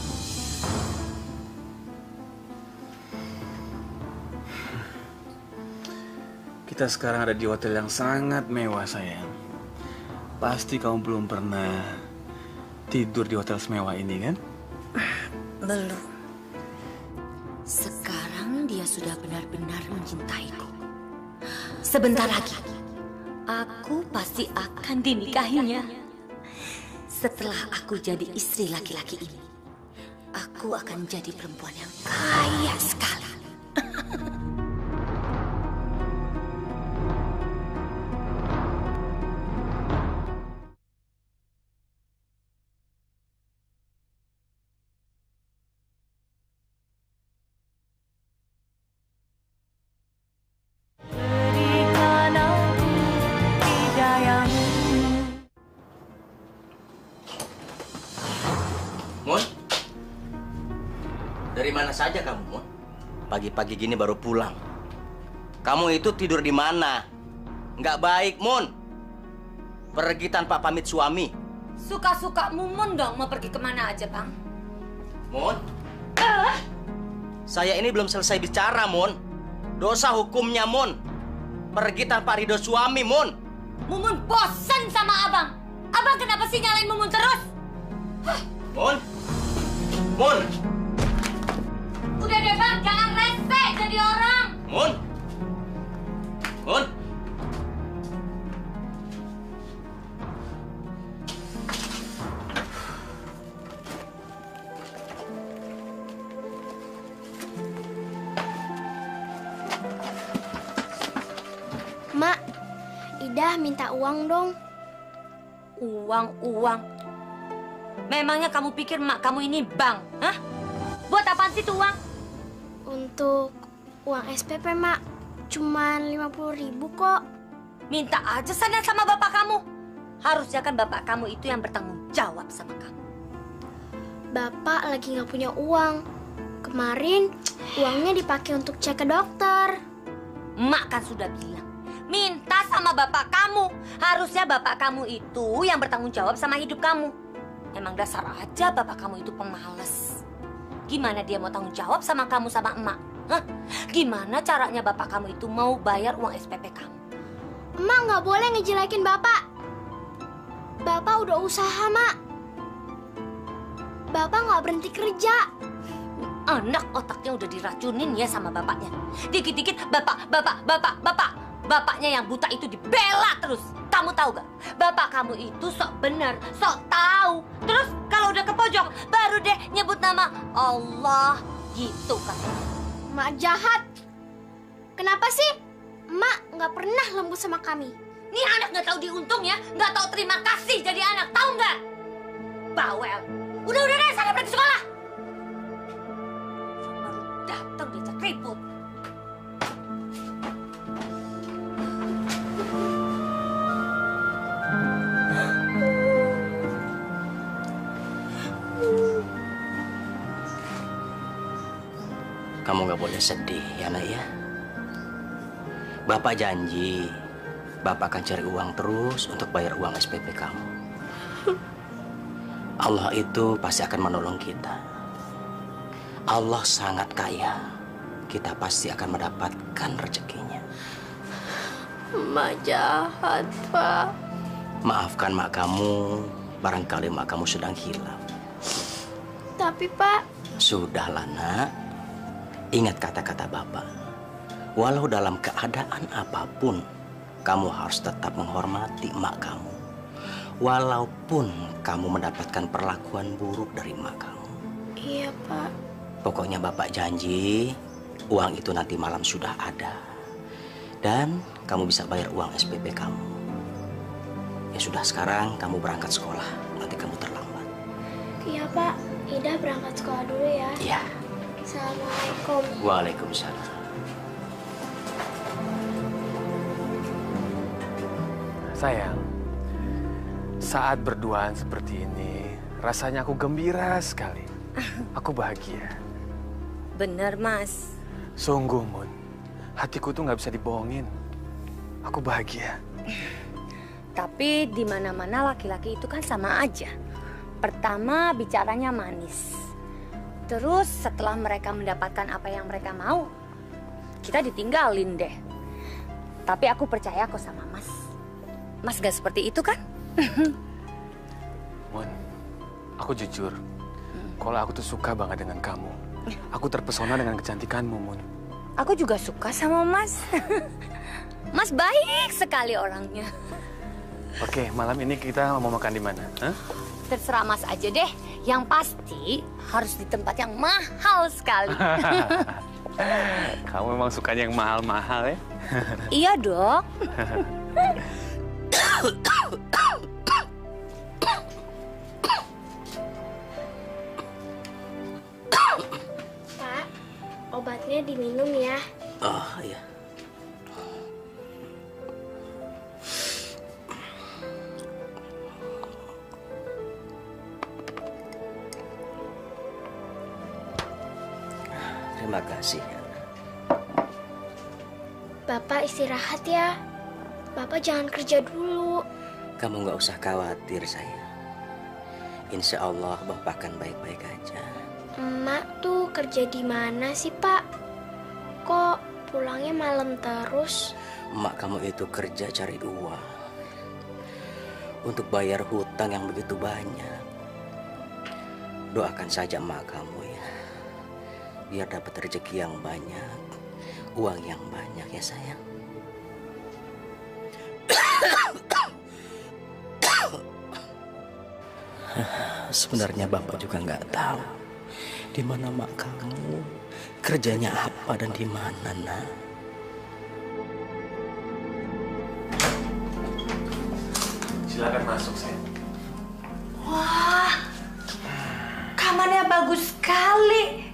Kita sekarang ada di hotel yang sangat mewah, sayang. Pasti kamu belum pernah tidur di hotel semewah ini kan?
Belum. Sekarang dia sudah benar-benar mencintaiku. Sebentar lagi, aku pasti akan dinikahinya. Setelah aku jadi istri laki-laki ini, aku akan jadi perempuan yang kaya sekali.
Mun, dari mana saja kamu, Mun? Pagi-pagi gini baru pulang. Kamu itu tidur di mana? Nggak baik, Mun. Pergi tanpa pamit suami.
Suka-suka Mumun dong mau pergi kemana aja, Bang.
Mun, saya ini belum selesai bicara, Mun. Dosa hukumnya, Mun. Pergi tanpa ridho suami, Mun.
Mumun bosan sama Abang. Abang kenapa sih nyalain Mumun terus?
Mun, Mun,
Udah deh, Bang, jangan rese jadi orang.
Mun, Mun.
Mak, Ida minta uang dong.
Uang. Memangnya kamu pikir mak kamu ini bank? Hah? Buat apaan sih tuh uang?
Untuk uang SPP, Mak. Cuman 50.000 kok.
Minta aja sana sama bapak kamu. Harusnya kan bapak kamu itu yang bertanggung jawab sama kamu.
Bapak lagi nggak punya uang. Kemarin uangnya dipakai untuk cek ke dokter.
Mak kan sudah bilang, minta sama bapak kamu. Harusnya bapak kamu itu yang bertanggung jawab sama hidup kamu. Emang dasar aja bapak kamu itu pemalas. Gimana dia mau tanggung jawab sama kamu sama emak? Hah? Gimana caranya bapak kamu itu mau bayar uang SPP kamu?
Emak nggak boleh ngejelekin bapak. Bapak udah usaha, Mak. Bapak nggak berhenti kerja.
Anak otaknya udah diracunin ya sama bapaknya. Dikit-dikit bapak. Bapaknya yang buta itu dibela terus. Kamu tahu gak? Bapak kamu itu sok bener, sok tahu. Terus kalau udah ke pojok, baru deh nyebut nama Allah gitu kan.
Mak jahat. Kenapa sih Mak nggak pernah lembut sama kami?
Nih anak nggak tahu diuntung ya, nggak tahu terima kasih jadi anak, tahu nggak? Bawel. Udah deh, sana pergi sekolah. Baru datang diajak ribut.
Kamu nggak boleh sedih, ya nak ya. Bapak janji, Bapak akan cari uang terus untuk bayar uang SPP kamu. Allah itu pasti akan menolong kita. Allah sangat kaya. Kita pasti akan mendapatkan rezekinya.
Mak jahat, Pak.
Maafkan mak kamu, barangkali mak kamu sedang hilang.
Tapi, Pak...
Sudahlah, nak. Ingat kata-kata Bapak. Walau dalam keadaan apapun, kamu harus tetap menghormati emak kamu. Walaupun kamu mendapatkan perlakuan buruk dari emak kamu.
Iya, Pak.
Pokoknya Bapak janji, uang itu nanti malam sudah ada. Dan kamu bisa bayar uang SPP kamu. Ya sudah, sekarang kamu berangkat sekolah. Nanti kamu terlambat.
Iya, Pak. Ida berangkat sekolah dulu ya.
Iya.
Assalamualaikum.
Waalaikumsalam.
Sayang, saat berduaan seperti ini, rasanya aku gembira sekali. Aku bahagia.
Bener, Mas.
Sungguh, Mun. Hatiku tuh nggak bisa dibohongin. Aku bahagia.
Tapi di mana-mana laki-laki itu kan sama aja. Pertama bicaranya manis. Terus setelah mereka mendapatkan apa yang mereka mau, kita ditinggalin deh. Tapi aku percaya kok sama Mas. Mas gak seperti itu kan?
Mun, Aku jujur, kalau aku tuh suka banget dengan kamu. Aku terpesona dengan kecantikanmu, Mun.
Aku juga suka sama Mas. Mas baik sekali orangnya.
Oke, malam ini kita mau makan di mana? Hah?
Terserah Mas aja deh. Yang pasti harus di tempat yang mahal sekali.
Kamu memang sukanya yang mahal-mahal ya?
Iya dong.
Pak, obatnya diminum ya.
Oh, iya. Terima kasih.
Bapak istirahat ya. Bapak jangan kerja dulu.
Kamu nggak usah khawatir, sayang. Insya Allah Bapak akan baik-baik aja.
Emak tuh kerja di mana sih, Pak? Kok pulangnya malam terus?
Emak kamu itu kerja cari uang untuk bayar hutang yang begitu banyak. Doakan saja emak kamu ya, biar dapat rezeki yang banyak, uang yang banyak ya sayang. Sebenarnya Bapak juga nggak tahu di mana mak kamu, kerjanya apa dan di mana, Nak.
Silakan masuk, sayang.
Wah, kamarnya bagus sekali.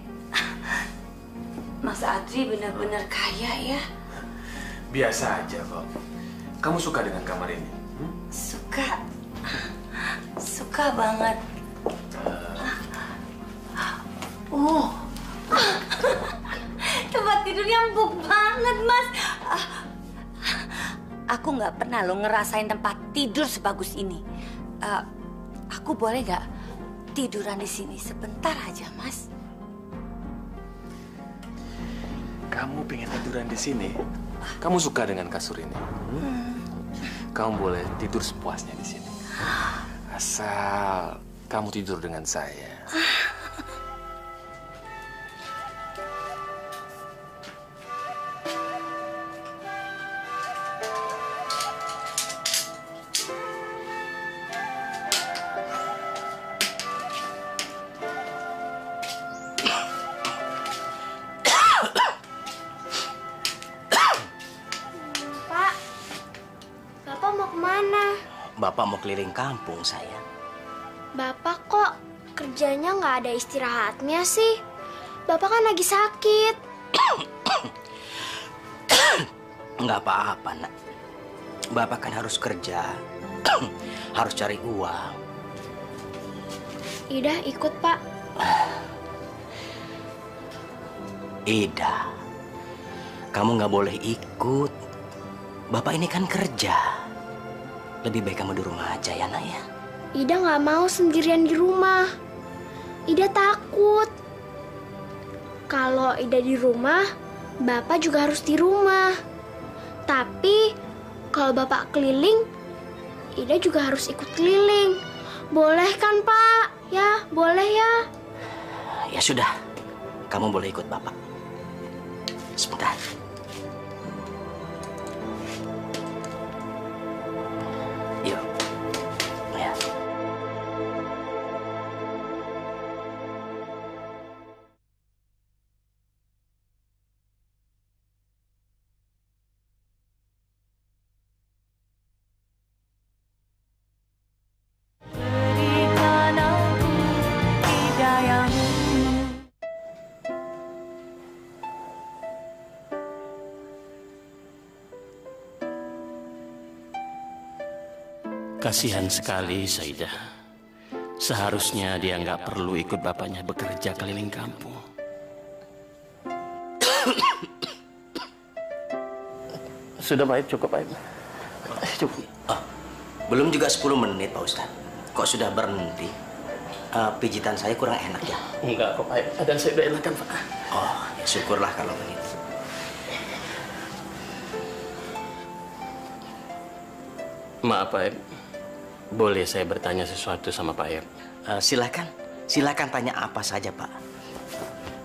Mas Adri benar-benar kaya ya.
Biasa aja kok. Kamu suka dengan kamar ini?
Suka banget. Tempat tidurnya empuk banget, Mas. Aku nggak pernah lo ngerasain tempat tidur sebagus ini. Aku boleh nggak tiduran di sini sebentar aja, Mas?
Kamu pengen tiduran di sini? Kamu suka dengan kasur ini? Kamu boleh tidur sepuasnya di sini. Asal kamu tidur dengan saya.
Bapak mau keliling kampung, sayang.
Bapak kok kerjanya nggak ada istirahatnya sih? Bapak kan lagi sakit.
Nggak apa-apa, Nak. Bapak kan harus kerja, harus cari uang.
Ida ikut, Pak.
Ida, kamu nggak boleh ikut. Bapak ini kan kerja. Lebih baik kamu di rumah aja ya, Nak ya.
Ida nggak mau sendirian di rumah. Ida takut. Kalau Ida di rumah, Bapak juga harus di rumah. Tapi kalau Bapak keliling, Ida juga harus ikut keliling. Boleh kan, Pak? Ya, boleh ya.
Ya sudah, kamu boleh ikut Bapak. Sebentar. Yuk. Ya.
Kasihan sekali Saidah. Seharusnya dia nggak perlu ikut bapaknya bekerja keliling kampung. Sudah baik, cukup baik. Cukup.
Oh, belum juga 10 menit, Pak Ustadz. Kok sudah berhenti? Pijitan saya kurang enak ya?
Enggak kok, Pak. Badan saya udah enakan, Pak.
Oh, ya syukurlah kalau begitu.
Maaf, Pak. Boleh saya bertanya sesuatu sama Pak Air?
Silakan tanya apa saja, Pak.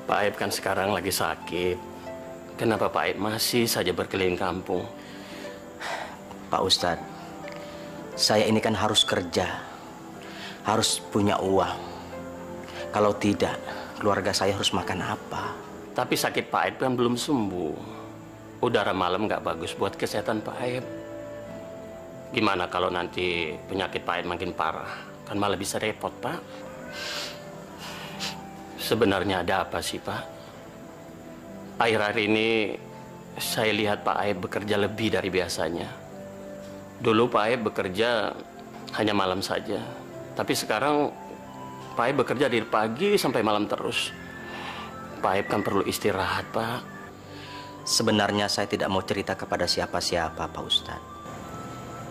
Pak Aib kan sekarang lagi sakit. Kenapa Pak Aib masih saja berkeliling kampung?
Pak Ustadz, saya ini kan harus kerja, harus punya uang. Kalau tidak, keluarga saya harus makan apa?
Tapi sakit Pak Aib kan belum sembuh. Udara malam nggak bagus buat kesehatan Pak Aib. Gimana kalau nanti penyakit Pak Aib makin parah? Kan malah bisa repot, Pak. Sebenarnya ada apa sih, Pak? Akhir-akhir ini saya lihat Pak Aib bekerja lebih dari biasanya. Dulu Pak Aib bekerja hanya malam saja. Tapi sekarang Pak Aib bekerja dari pagi sampai malam terus. Pak Aib kan perlu istirahat, Pak.
Sebenarnya saya tidak mau cerita kepada siapa-siapa, Pak Ustadz.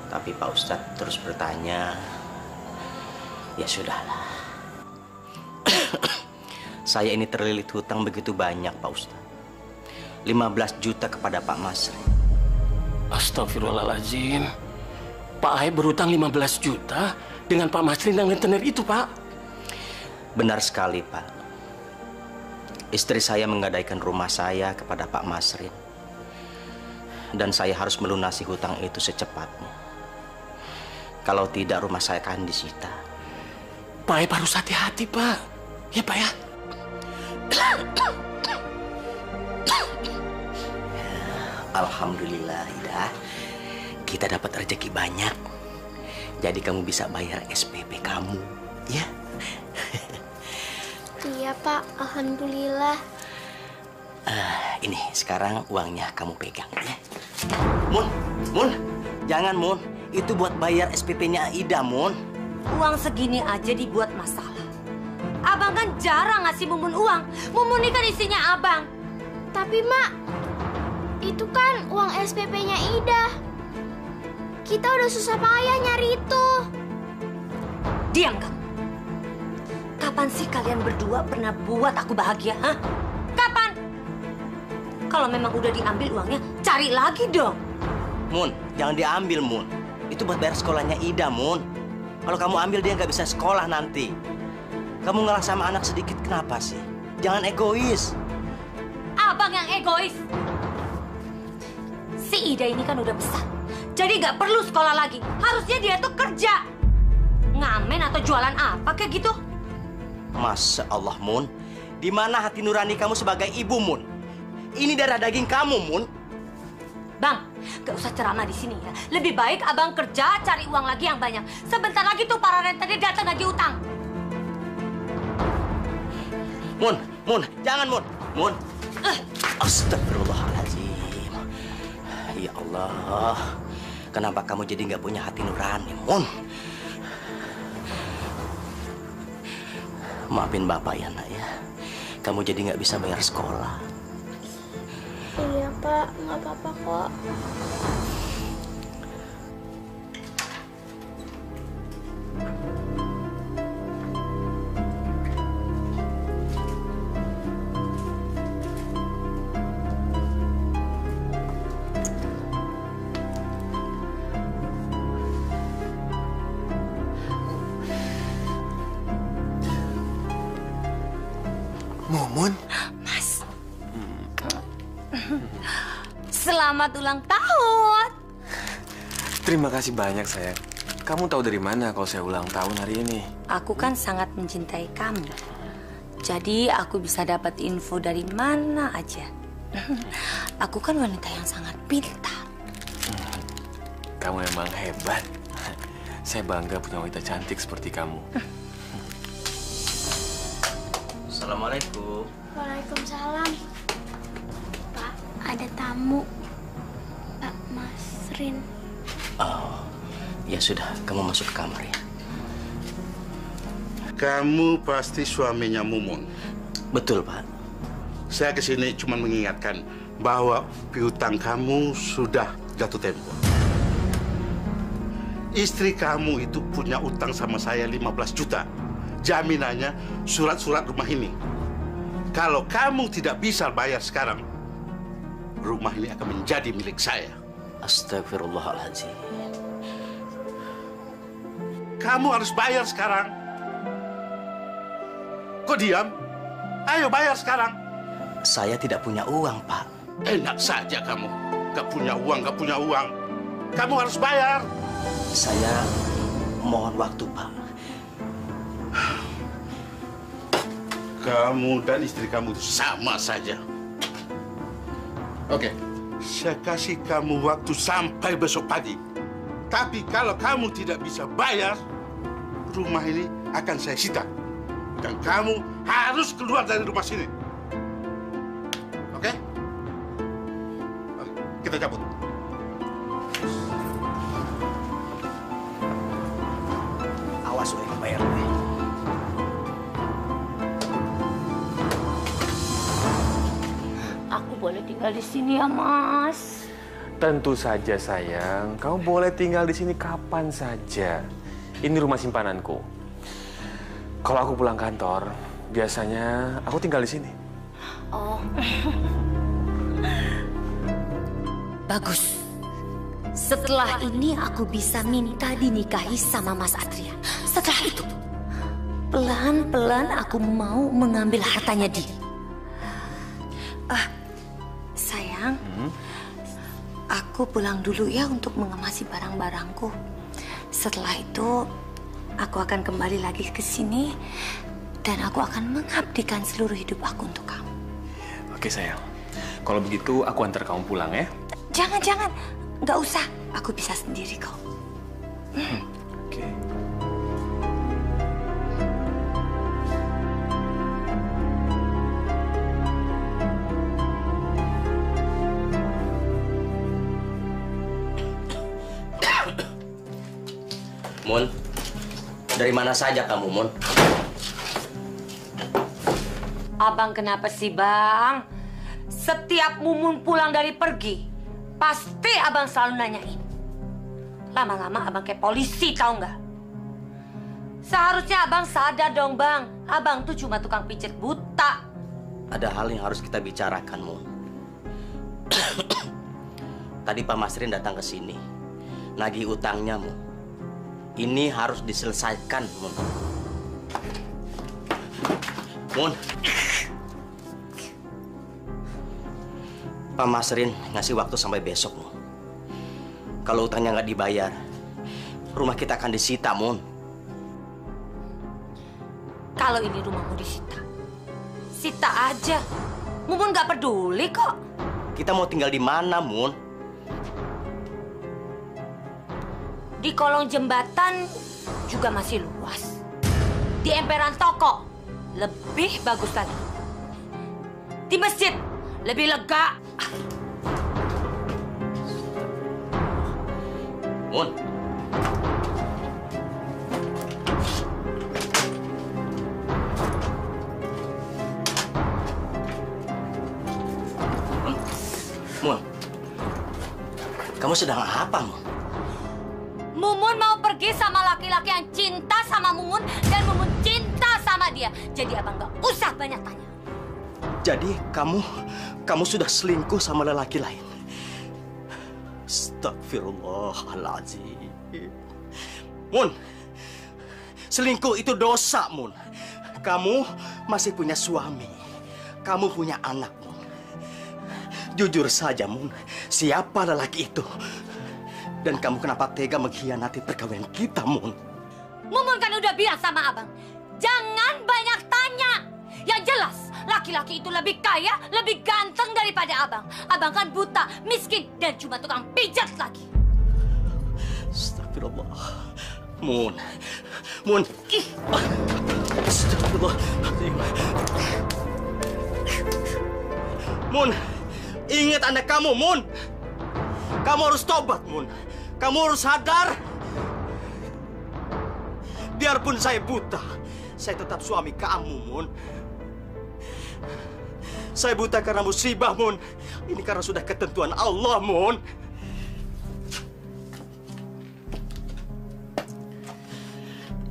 Tapi Pak Ustadz terus bertanya. Ya sudahlah. Saya ini terlilit hutang begitu banyak, Pak Ustadz. 15 juta kepada Pak Masri.
Astagfirullahaladzim. Pak Aib berhutang 15 juta dengan Pak Masri dan rentenir itu, Pak.
Benar sekali, Pak. Istri saya menggadaikan rumah saya kepada Pak Masri. Dan saya harus melunasi hutang itu secepatnya. Kalau tidak, rumah saya akan disita.
Pak Aib harus hati-hati, Pak. Ya, Pak ya?
Alhamdulillah, Ida. Kita dapat rezeki banyak. Jadi kamu bisa bayar SPP kamu, ya?
Iya, Pak. Alhamdulillah.
Ini sekarang uangnya kamu pegang, ya? Mun. Jangan, Mun. Itu buat bayar SPP-nya Ida, Mun.
Uang segini aja dibuat masalah. Abang kan jarang ngasih Mumun uang. Mumun ini kan istrinya abang.
Tapi, Mak, itu kan uang SPP-nya Ida. Kita udah susah payah nyari itu.
Diam kamu. Kapan sih kalian berdua pernah buat aku bahagia, hah? Kapan? Kalau memang udah diambil uangnya, cari lagi dong.
Mun, jangan diambil, Mun. Itu buat bayar sekolahnya Ida, Mun. Kalau kamu ambil, dia nggak bisa sekolah nanti. Kamu ngalah sama anak sedikit, kenapa sih? Jangan egois.
Abang yang egois. Si Ida ini kan udah besar. Jadi nggak perlu sekolah lagi. Harusnya dia tuh kerja. Ngamen atau jualan apa kayak gitu.
Masya Allah, Mun. Di mana hati nurani kamu sebagai ibu, Mun? Ini darah daging kamu, Mun.
Bang, gak usah ceramah di sini ya. Lebih baik abang kerja, cari uang lagi yang banyak. Sebentar lagi tuh para rentenir datang lagi utang.
Mun, jangan, Mun. Astagfirullahaladzim. Ya Allah, kenapa kamu jadi nggak punya hati nurani, Mun? Maafin Bapak ya, Nak ya. Kamu jadi nggak bisa bayar sekolah.
Iya, Pak. Nggak apa-apa kok.
Mumun?
Mas. Selamat ulang tahun.
Terima kasih banyak, sayang. Kamu tahu dari mana kalau saya ulang tahun hari ini?
Aku kan sangat mencintai kamu. Jadi aku bisa dapat info dari mana aja. Aku kan wanita yang sangat pintar.
Kamu emang hebat. Saya bangga punya wanita cantik seperti kamu.
Assalamualaikum.
Waalaikumsalam. Pak, ada tamu. Pak Masrin.
Oh, ya sudah. Kamu masuk ke kamar ya.
Kamu pasti suaminya Mumun.
Betul, Pak.
Saya kesini cuma mengingatkan bahwa piutang kamu sudah jatuh tempo. Istri kamu itu punya utang sama saya 15 juta. Jaminannya surat-surat rumah ini. Kalau kamu tidak bisa bayar sekarang, rumah ini akan menjadi milik saya.
Astagfirullahaladzim.
Kamu harus bayar sekarang. Kok diam? Ayo bayar sekarang.
Saya tidak punya uang, Pak.
Enak saja kamu. Gak punya uang, gak punya uang. Kamu harus bayar.
Saya mohon waktu, Pak.
Kamu dan istri kamu itu sama saja. Oke, saya kasih kamu waktu sampai besok pagi. Tapi kalau kamu tidak bisa bayar, rumah ini akan saya sita. Dan kamu harus keluar dari rumah sini. Oke? Oke, kita cabut.
Awas oleh bayar.
Aku boleh tinggal di sini ya, Mas?
Tentu saja, sayang. Kamu boleh tinggal di sini kapan saja. Ini rumah simpananku. Kalau aku pulang kantor, biasanya aku tinggal di sini.
Oh. Bagus. Setelah ini aku bisa minta dinikahi sama Mas Adrian. Setelah itu, pelan-pelan aku mau mengambil hartanya dia. Sayang, aku pulang dulu ya untuk mengemasi barang-barangku. Setelah itu, aku akan kembali lagi ke sini dan aku akan mengabdikan seluruh hidup aku untuk kamu.
Oke, sayang. Kalau begitu, aku antar kamu pulang ya.
Jangan. Nggak usah. Aku bisa sendiri kok.
Oke.
Mun, dari mana saja kamu, Mun?
Abang kenapa sih, Bang? Setiap Mumun pulang dari pergi, pasti abang selalu nanyain. Lama-lama abang kayak polisi, tahu nggak? Seharusnya abang sadar dong, Bang. Abang tuh cuma tukang pijet buta.
Ada hal yang harus kita bicarakan, Mun. Tadi Pak Masrin datang ke sini. Nagih utangnya, Mun. Ini harus diselesaikan, Mun. Mun. Pak Masrin ngasih waktu sampai besok, Mun. Kalau utangnya nggak dibayar, rumah kita akan disita, Mun.
Kalau ini rumahmu disita, sita aja. Mumun nggak peduli kok.
Kita mau tinggal di mana, Mun?
Di kolong jembatan juga masih luas. Di emperan toko lebih bagus lagi. Di masjid lebih lega.
Mun. Mun. Kamu sedang apa, Mun?
Mumun mau pergi sama laki-laki yang cinta sama Mumun dan Mumun cinta sama dia. Jadi abang nggak usah banyak tanya.
Jadi kamu sudah selingkuh sama lelaki lain? Astagfirullahaladzim. Mun, selingkuh itu dosa, Mun. Kamu masih punya suami. Kamu punya anak, Mun. Jujur saja, Mun. Siapa lelaki itu? Dan kamu kenapa tega mengkhianati perkawinan kita, Mun?
Mumun kan udah bilang sama abang, jangan banyak tanya. Yang jelas, laki-laki itu lebih kaya, lebih ganteng daripada abang. Abang kan buta, miskin, dan cuma tukang pijat lagi.
Astagfirullah. Mun. Astagfirullahaladzim. Mun, ingat anak kamu, Mun. Kamu harus tobat, Mun. Kamu harus sadar. Biarpun saya buta, saya tetap suami kamu, Mun. Saya buta karena musibah, Mun. Ini karena sudah ketentuan Allah, Mun.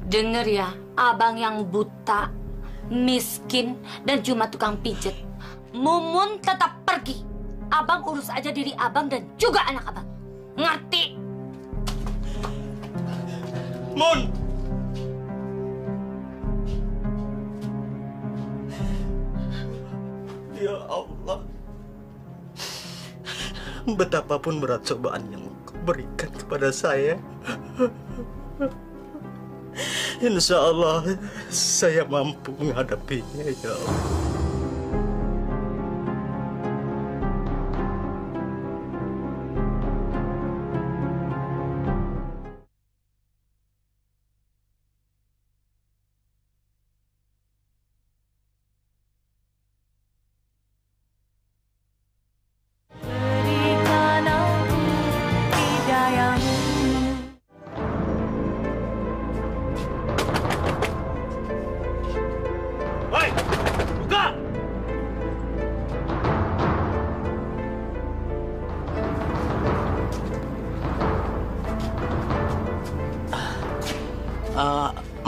Dengar ya, abang yang buta, miskin, dan cuma tukang pijet. Mumun tetap pergi. Abang urus aja diri abang dan juga anak abang. Ngerti?
Mun! betapapun berat cobaan yang Engkau berikan kepada saya, insya Allah saya mampu menghadapinya, ya Allah.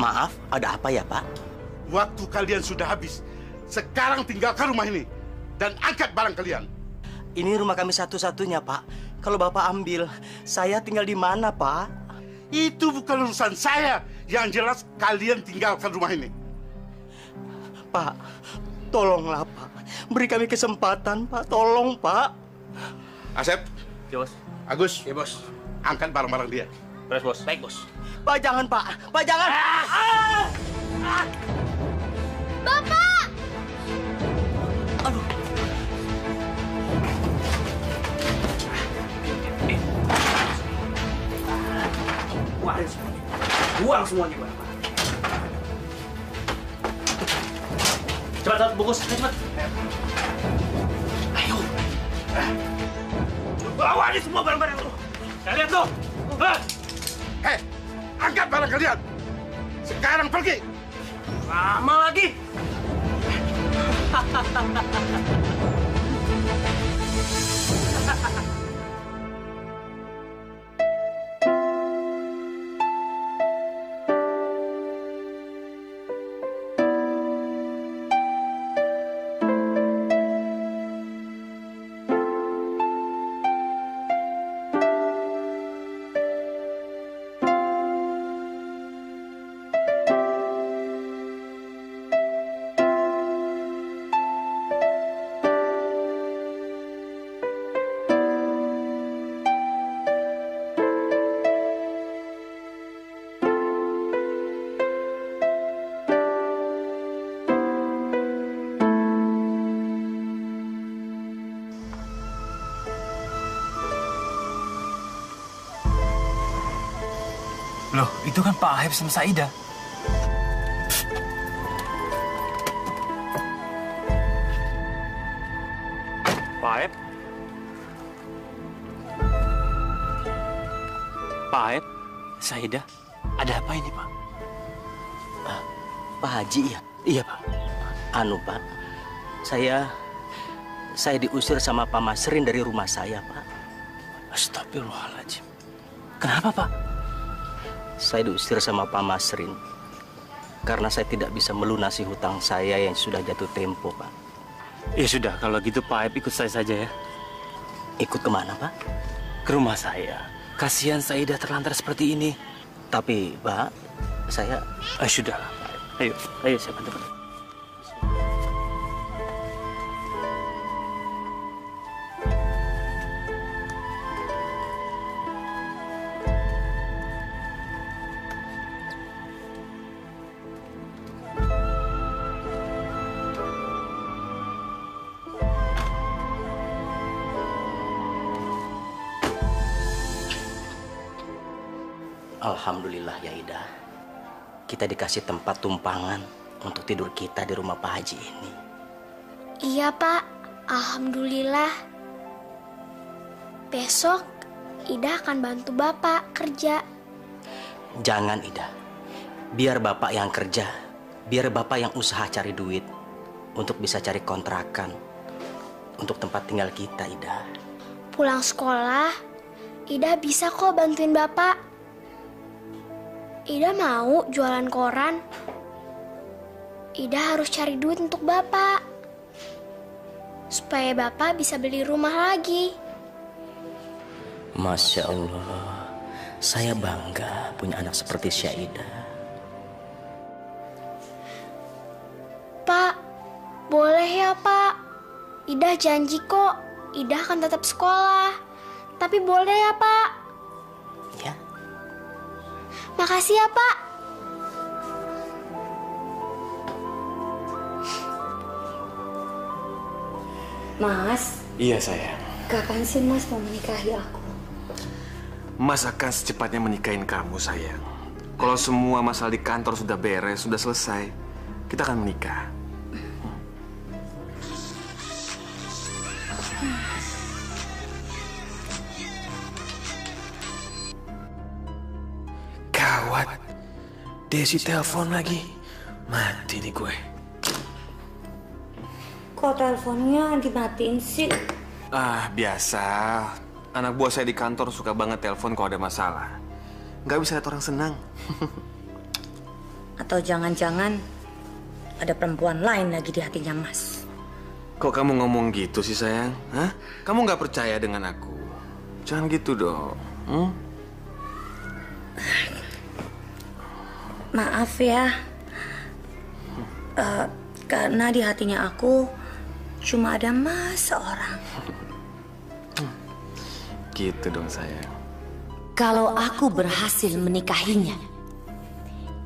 Maaf, ada apa ya, Pak? Waktu kalian sudah habis. Sekarang tinggalkan rumah ini dan angkat barang kalian.
Ini rumah kami satu-satunya, Pak. Kalau Bapak ambil, saya tinggal di mana, Pak?
Itu bukan urusan saya. Yang jelas kalian tinggalkan rumah ini.
Pak, tolonglah, Pak. Beri kami kesempatan, Pak. Tolong, Pak.
Asep.
Ya, Bos.
Agus.
Ya, Bos.
Angkat barang-barang dia.
Beres, Bos.
Baik, Bos.
Pak, jangan, Pak. Pak, jangan.
Bapak!
Aduh.
Buang semuanya. Buang semuanya, Bapak. Cepat, bungkus. Cepat. Ayo. Bawa ini semua barang-barang lu. Kalian tuh.
Hei, angkat barang kalian. Sekarang pergi.
Lama lagi.
Loh, itu kan Pak Aib sama Saida. Pak Aib? Pak Aib? Saida? Ada apa ini, Pak?
Pak Haji, ya?
Iya, Pak.
Anu, Pak. Saya diusir sama Pak Masrin dari rumah saya, Pak.
Astagfirullahaladzim. Kenapa, Pak?
Saya diusir sama Pak Masrin karena saya tidak bisa melunasi hutang saya yang sudah jatuh tempo, Pak.
Ya sudah, kalau gitu Pak Aib ikut saya saja ya.
Ikut kemana, Pak?
Ke rumah saya. Kasihan Saida terlantar seperti ini.
Tapi, Pak, saya...
Sudahlah, Pak Aib. Ayo saya bantu.
Alhamdulillah ya Ida, kita dikasih tempat tumpangan untuk tidur kita di rumah Pak Haji ini.
Iya, Pak. Alhamdulillah. Besok Ida akan bantu Bapak kerja.
Jangan, Ida. Biar Bapak yang kerja. Biar Bapak yang usaha cari duit untuk bisa cari kontrakan untuk tempat tinggal kita, Ida.
Pulang sekolah, Ida bisa kok bantuin Bapak. Ida mau jualan koran. Ida harus cari duit untuk Bapak. Supaya Bapak bisa beli rumah lagi.
Masya Allah, saya bangga punya anak seperti Syahida.
Pak, boleh ya Pak? Ida janji kok Ida akan tetap sekolah. Tapi boleh ya, Pak?
Ya.
Makasih ya, Pak.
Mas,
Iya sayang.
kapan sih Mas mau menikahi aku?
Mas akan secepatnya menikahin kamu sayang. Kalau semua masalah di kantor sudah beres, sudah selesai, kita akan menikah. Gawat, Desi telepon lagi. Mati nih gue.
Kok teleponnya dimatiin sih?
Biasa. Anak buah saya di kantor suka banget telepon kalau ada masalah. Nggak bisa lihat orang senang.
Atau jangan-jangan ada perempuan lain lagi di hatinya Mas?
Kok kamu ngomong gitu sih sayang? Hah? Kamu nggak percaya dengan aku? Jangan gitu dong.
Maaf ya. Karena di hatinya aku cuma ada Mas seorang.
Gitu dong sayang.
Kalau aku berhasil menikahinya,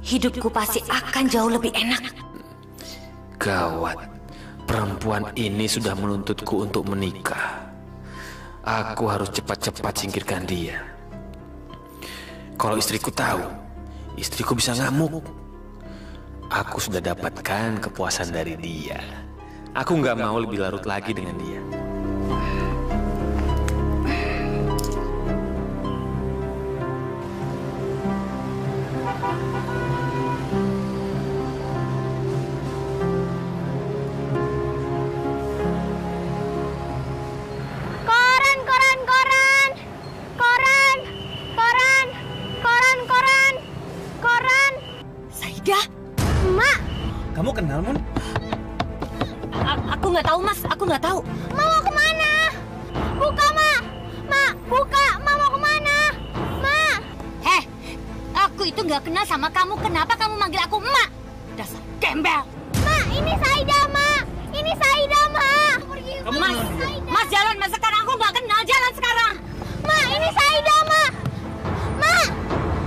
hidupku pasti akan jauh lebih enak.
Gawat, perempuan ini sudah menuntutku untuk menikah. Aku harus cepat-cepat singkirkan dia. Kalau istriku tahu, istriku bisa ngamuk. Aku sudah dapatkan kepuasan dari dia. Aku nggak mau lebih larut lagi dengan dia.
Kamu kenal, Mun?
Aku nggak tahu, Mas. Aku nggak tahu.
Ma mau kemana? Buka, Ma. Ma, buka. Ma mau kemana? Ma.
Aku itu nggak kenal sama kamu. Kenapa kamu manggil aku emak? Dasar gembel.
Ma, ini Saida, Ma. Ini Saida, Ma.
Mas, jalan. Mas, sekarang aku nggak kenal. Jalan sekarang.
Ma, ini Saida, Ma. Ma.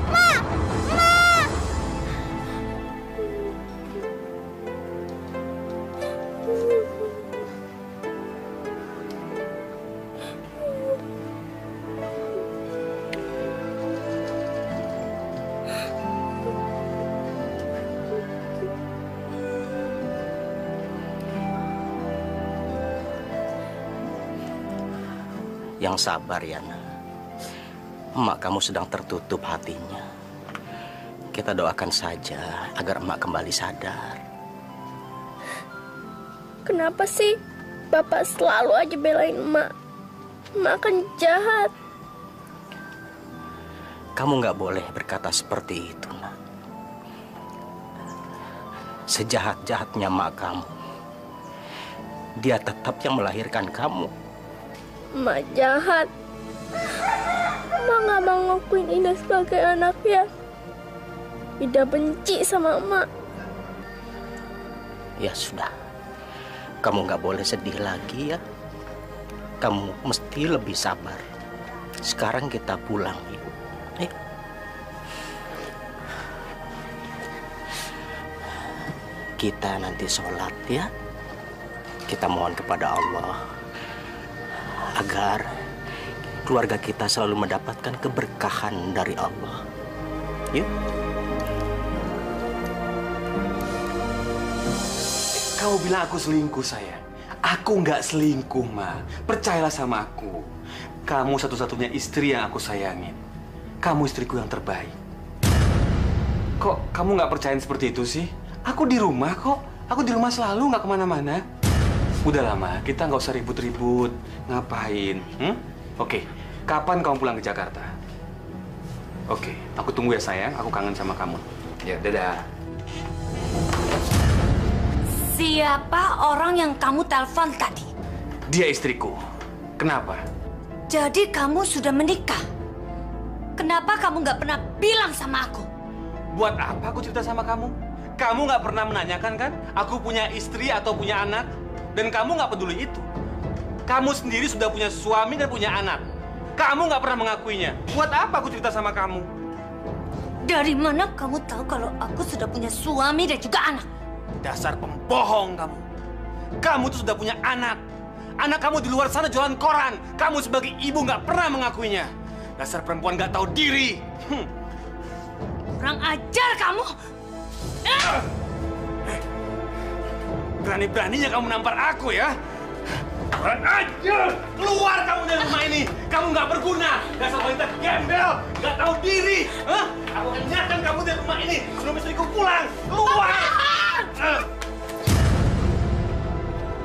Ma. Ma.
Yang sabar ya, nak. Emak kamu sedang tertutup hatinya. Kita doakan saja agar emak kembali sadar.
Kenapa sih Bapak selalu aja belain emak? Emak kan jahat.
Kamu nggak boleh berkata seperti itu, nak. Sejahat-jahatnya emak kamu, dia tetap yang melahirkan kamu.
Emak jahat. Emak gak mau ngakuin Ida sebagai anaknya. Ida benci sama emak.
Ya sudah, kamu nggak boleh sedih lagi ya. Kamu mesti lebih sabar. Sekarang kita pulang, Ibu. Ayo. Kita nanti sholat ya. Kita mohon kepada Allah agar keluarga kita selalu mendapatkan keberkahan dari Allah. Yuk.
Kamu bilang aku selingkuh, sayang. Aku nggak selingkuh, Ma. Percayalah sama aku. Kamu satu-satunya istri yang aku sayangin. Kamu istriku yang terbaik. Kok kamu nggak percayain seperti itu sih? Aku di rumah kok. Aku di rumah selalu, nggak kemana-mana. Udah lama, kita nggak usah ribut-ribut. Ngapain? Oke, kapan kamu pulang ke Jakarta? Oke, aku tunggu ya sayang. Aku kangen sama kamu. Ya, dadah.
Siapa orang yang kamu telepon tadi?
Dia istriku. Kenapa?
Jadi kamu sudah menikah? Kenapa kamu nggak pernah bilang sama aku?
Buat apa aku cerita sama kamu? Kamu nggak pernah menanyakan kan? Aku punya istri atau punya anak? Dan kamu nggak peduli itu. Kamu sendiri sudah punya suami dan punya anak. Kamu nggak pernah mengakuinya. Buat apa aku cerita sama kamu?
Dari mana kamu tahu kalau aku sudah punya suami dan juga anak?
Dasar pembohong kamu. Kamu tuh sudah punya anak. Anak kamu di luar sana jualan koran. Kamu sebagai ibu nggak pernah mengakuinya. Dasar perempuan nggak tahu diri.
Kurang ajar kamu.
Berani-beraninya kamu nampar aku ya? Kurang ajar! Keluar kamu dari rumah ini! Kamu nggak berguna! Dasar wanita gembel! Nggak tahu diri! Hah? Aku akan nyatakan kamu dari rumah ini sebelum istriku pulang! Keluar!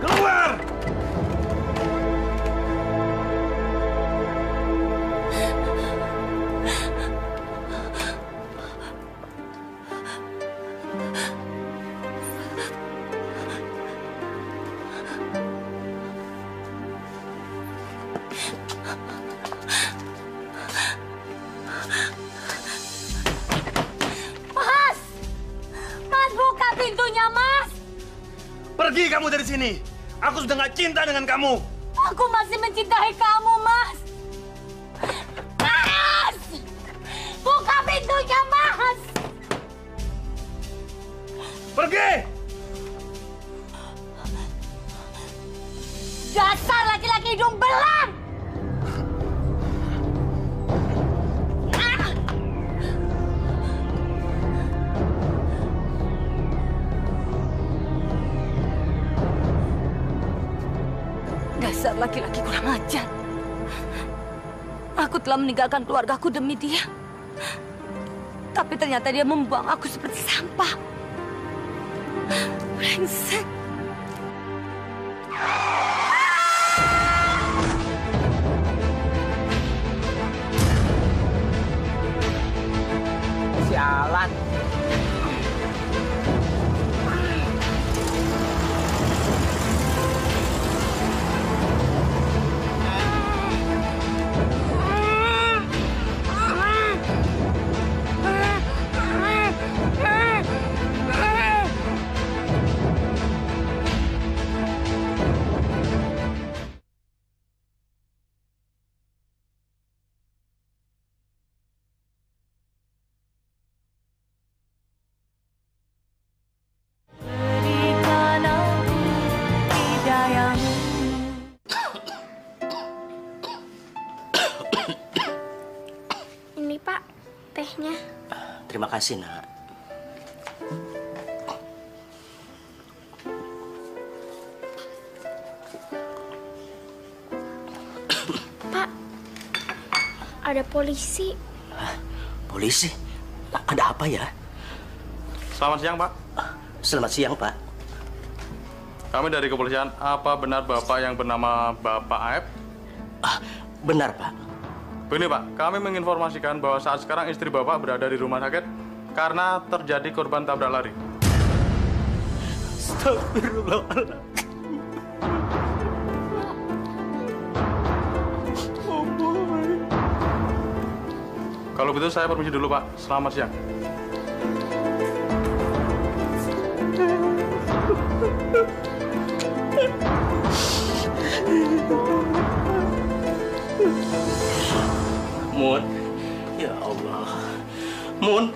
Keluar! Pergi kamu dari sini. Aku sudah nggak cinta dengan kamu.
Aku masih mencintai kamu, Mas. Mas! Buka pintunya, Mas!
Pergi!
Dasar laki-laki hidung belang! Dasar laki-laki kurang ajar. Aku telah meninggalkan keluargaku demi dia. Tapi ternyata dia membuang aku seperti sampah. Brengsek.
Sialan.
Ini Pak, tehnya.
Terima kasih, Nak.
Pak, ada polisi.
Polisi? Ada apa ya?
Selamat siang, Pak.
Selamat siang, Pak.
Kami dari kepolisian. Apa benar Bapak yang bernama Bapak Aep?
Benar, Pak.
Begini, Pak. Kami menginformasikan bahwa saat sekarang istri Bapak berada di rumah sakit karena terjadi korban tabrak lari.
Astagfirullahaladzim.
Kalau begitu saya permisi dulu, Pak. Selamat siang.
Mun, ya Allah, Mun.